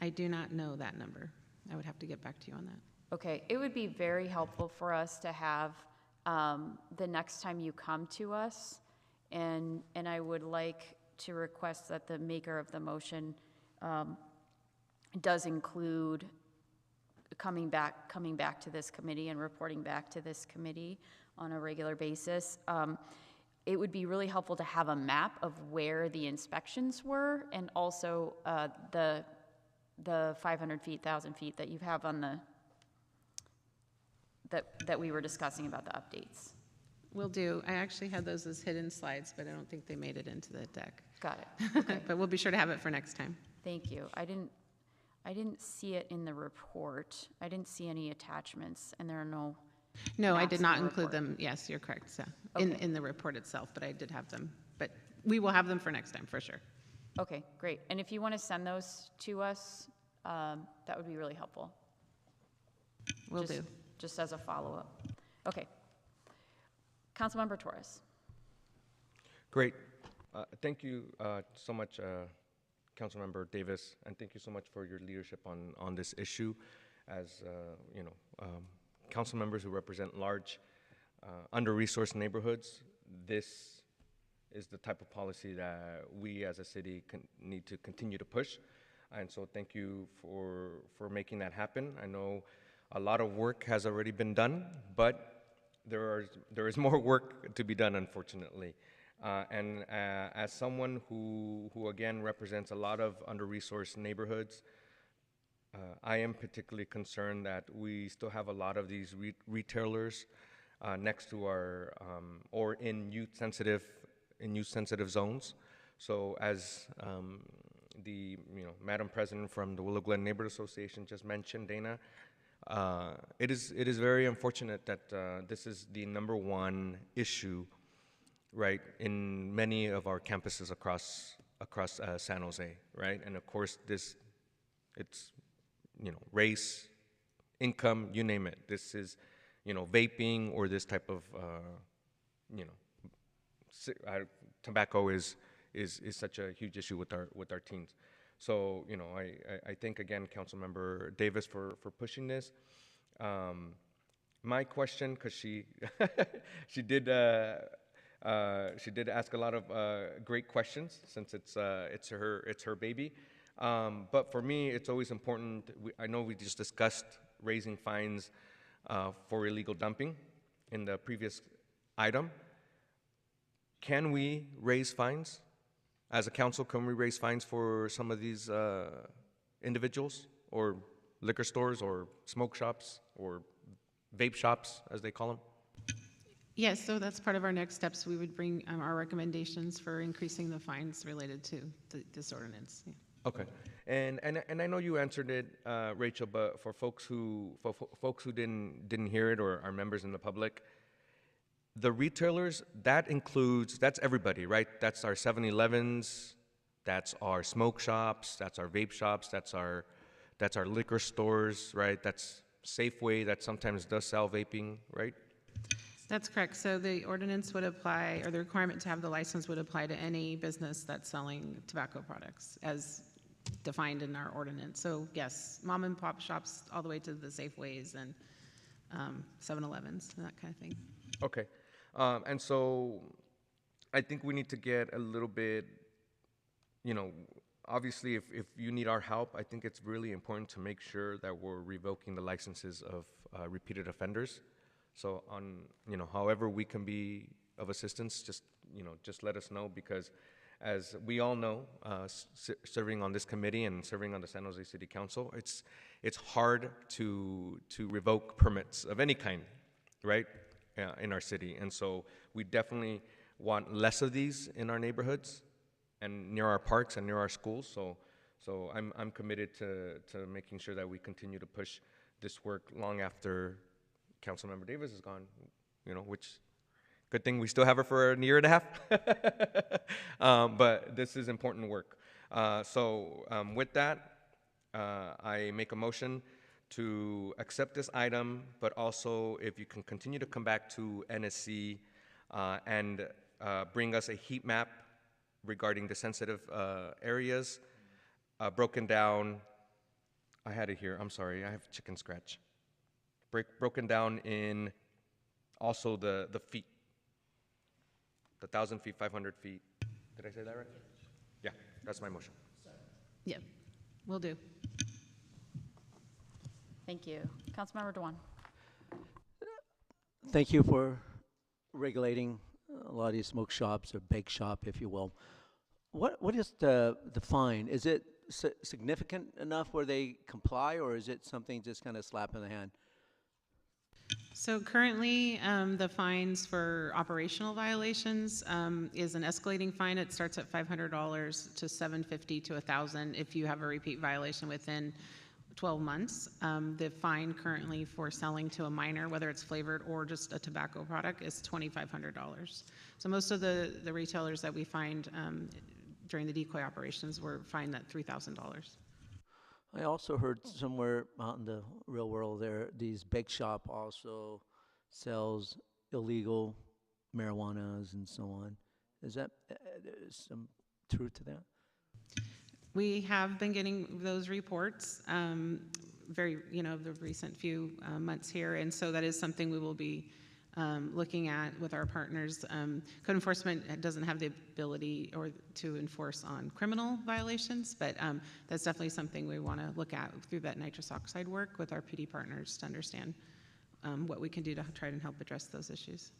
I do not know that number. I would have to get back to you on that. Okay, it would be very helpful for us to have the next time you come to us, and I would like to request that the maker of the motion does include coming back to this committee and reporting back to this committee on a regular basis. It would be really helpful to have a map of where the inspections were, and also the 500 feet, 1,000 feet that you have on the that we were discussing about the updates. Will do. I actually had those as hidden slides, but I don't think they made it into the deck. Got it. Okay. But we'll be sure to have it for next time. Thank you. I didn't see it in the report. I didn't see any attachments, and there are no. No, I maps did in not the include report. them. Yes, you're correct. So Okay. in the report itself, but I did have them. But we will have them for next time for sure. Okay, great. And if you want to send those to us, that would be really helpful. Will do. Just as a follow-up. Okay. Councilmember Torres. Great. Thank you so much, Councilmember Davis, and thank you so much for your leadership on this issue. As council members who represent large, under-resourced neighborhoods, this is the type of policy that we as a city need to continue to push. And so thank you for making that happen. I know a lot of work has already been done, but there is more work to be done, unfortunately. And as someone who again represents a lot of under-resourced neighborhoods, I am particularly concerned that we still have a lot of these retailers next to our or in youth-sensitive zones. So as the Madam President from the Willow Glen Neighborhood Association just mentioned, Dana, it is very unfortunate that this is the #1 issue, right, in many of our campuses across San Jose, right? And of course, it's race, income, you name it. This is vaping or this type of tobacco is such a huge issue with our teens. So I thank again Councilmember Davis for pushing this. My question, because she did ask a lot of great questions since it's her baby. But for me, it's always important. I know we just discussed raising fines for illegal dumping in the previous item. Can we raise fines? As a council, can we raise fines for some of these individuals, or liquor stores, or smoke shops, or vape shops, as they call them? Yes, so that's part of our next steps. We would bring our recommendations for increasing the fines related to this ordinance. Yeah. Okay, and I know you answered it, Rachel, but for folks who didn't hear it, or are members in the public, the retailers, that's everybody, right? That's our 7-Elevens, that's our smoke shops, that's our vape shops, that's our liquor stores, right? That's Safeway that sometimes does sell vaping, right? That's correct. So the ordinance would apply, or the requirement to have the license would apply to any business that's selling tobacco products as defined in our ordinance. So yes, mom and pop shops all the way to the Safeways and 7-Elevens and that kind of thing. Okay. And so I think we need to get a little bit, obviously if you need our help, I think it's really important to make sure that we're revoking the licenses of repeated offenders. So however we can be of assistance, just let us know, because as we all know, serving on this committee and serving on the San Jose City Council, it's hard to revoke permits of any kind, right? In our city. And so we definitely want less of these in our neighborhoods and near our parks and near our schools. So I'm committed to making sure that we continue to push this work long after Councilmember Davis is gone, which, good thing we still have her for a year and a half. But this is important work. With that, I make a motion to accept this item, but also if you can continue to come back to NSC and bring us a heat map regarding the sensitive areas, broken down. I had it here. I'm sorry. I have chicken scratch. Broken down in also the feet, the 1,000 feet, 500 feet. Did I say that right? Yeah, that's my motion. Yeah, will do. Thank you. Councilmember Dewan. Thank you for regulating a lot of these smoke shops or bake shop, if you will. What is the fine? Is it significant enough where they comply, or is it something just kind of slap in the hand? So currently, the fines for operational violations is an escalating fine. It starts at $500 to $750 to $1,000 if you have a repeat violation within 12 months. The fine currently for selling to a minor, whether it's flavored or just a tobacco product, is $2,500. So most of the retailers that we find during the decoy operations were fined at $3,000. I also heard somewhere out in the real world there, these bake shop also sells illegal marijuanas and so on. Is that there's some truth to that? We have been getting those reports the recent few months here, and so that is something we will be looking at with our partners. Code enforcement doesn't have the ability to enforce on criminal violations, but that's definitely something we want to look at through that nitrous oxide work with our PD partners to understand what we can do to try and help address those issues.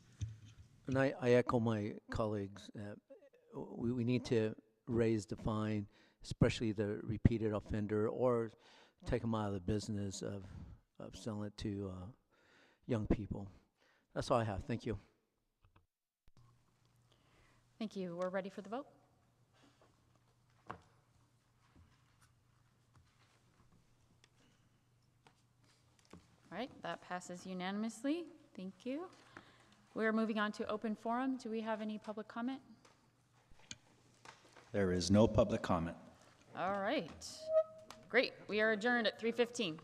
And I echo my colleagues. We need to raise the fine, especially the repeated offender, or take them out of the business of selling it to young people. That's all I have. Thank you. Thank you. We're ready for the vote. All right, that passes unanimously. Thank you. We're moving on to open forum. Do we have any public comment? There is no public comment. All right. Great. We are adjourned at 3:15.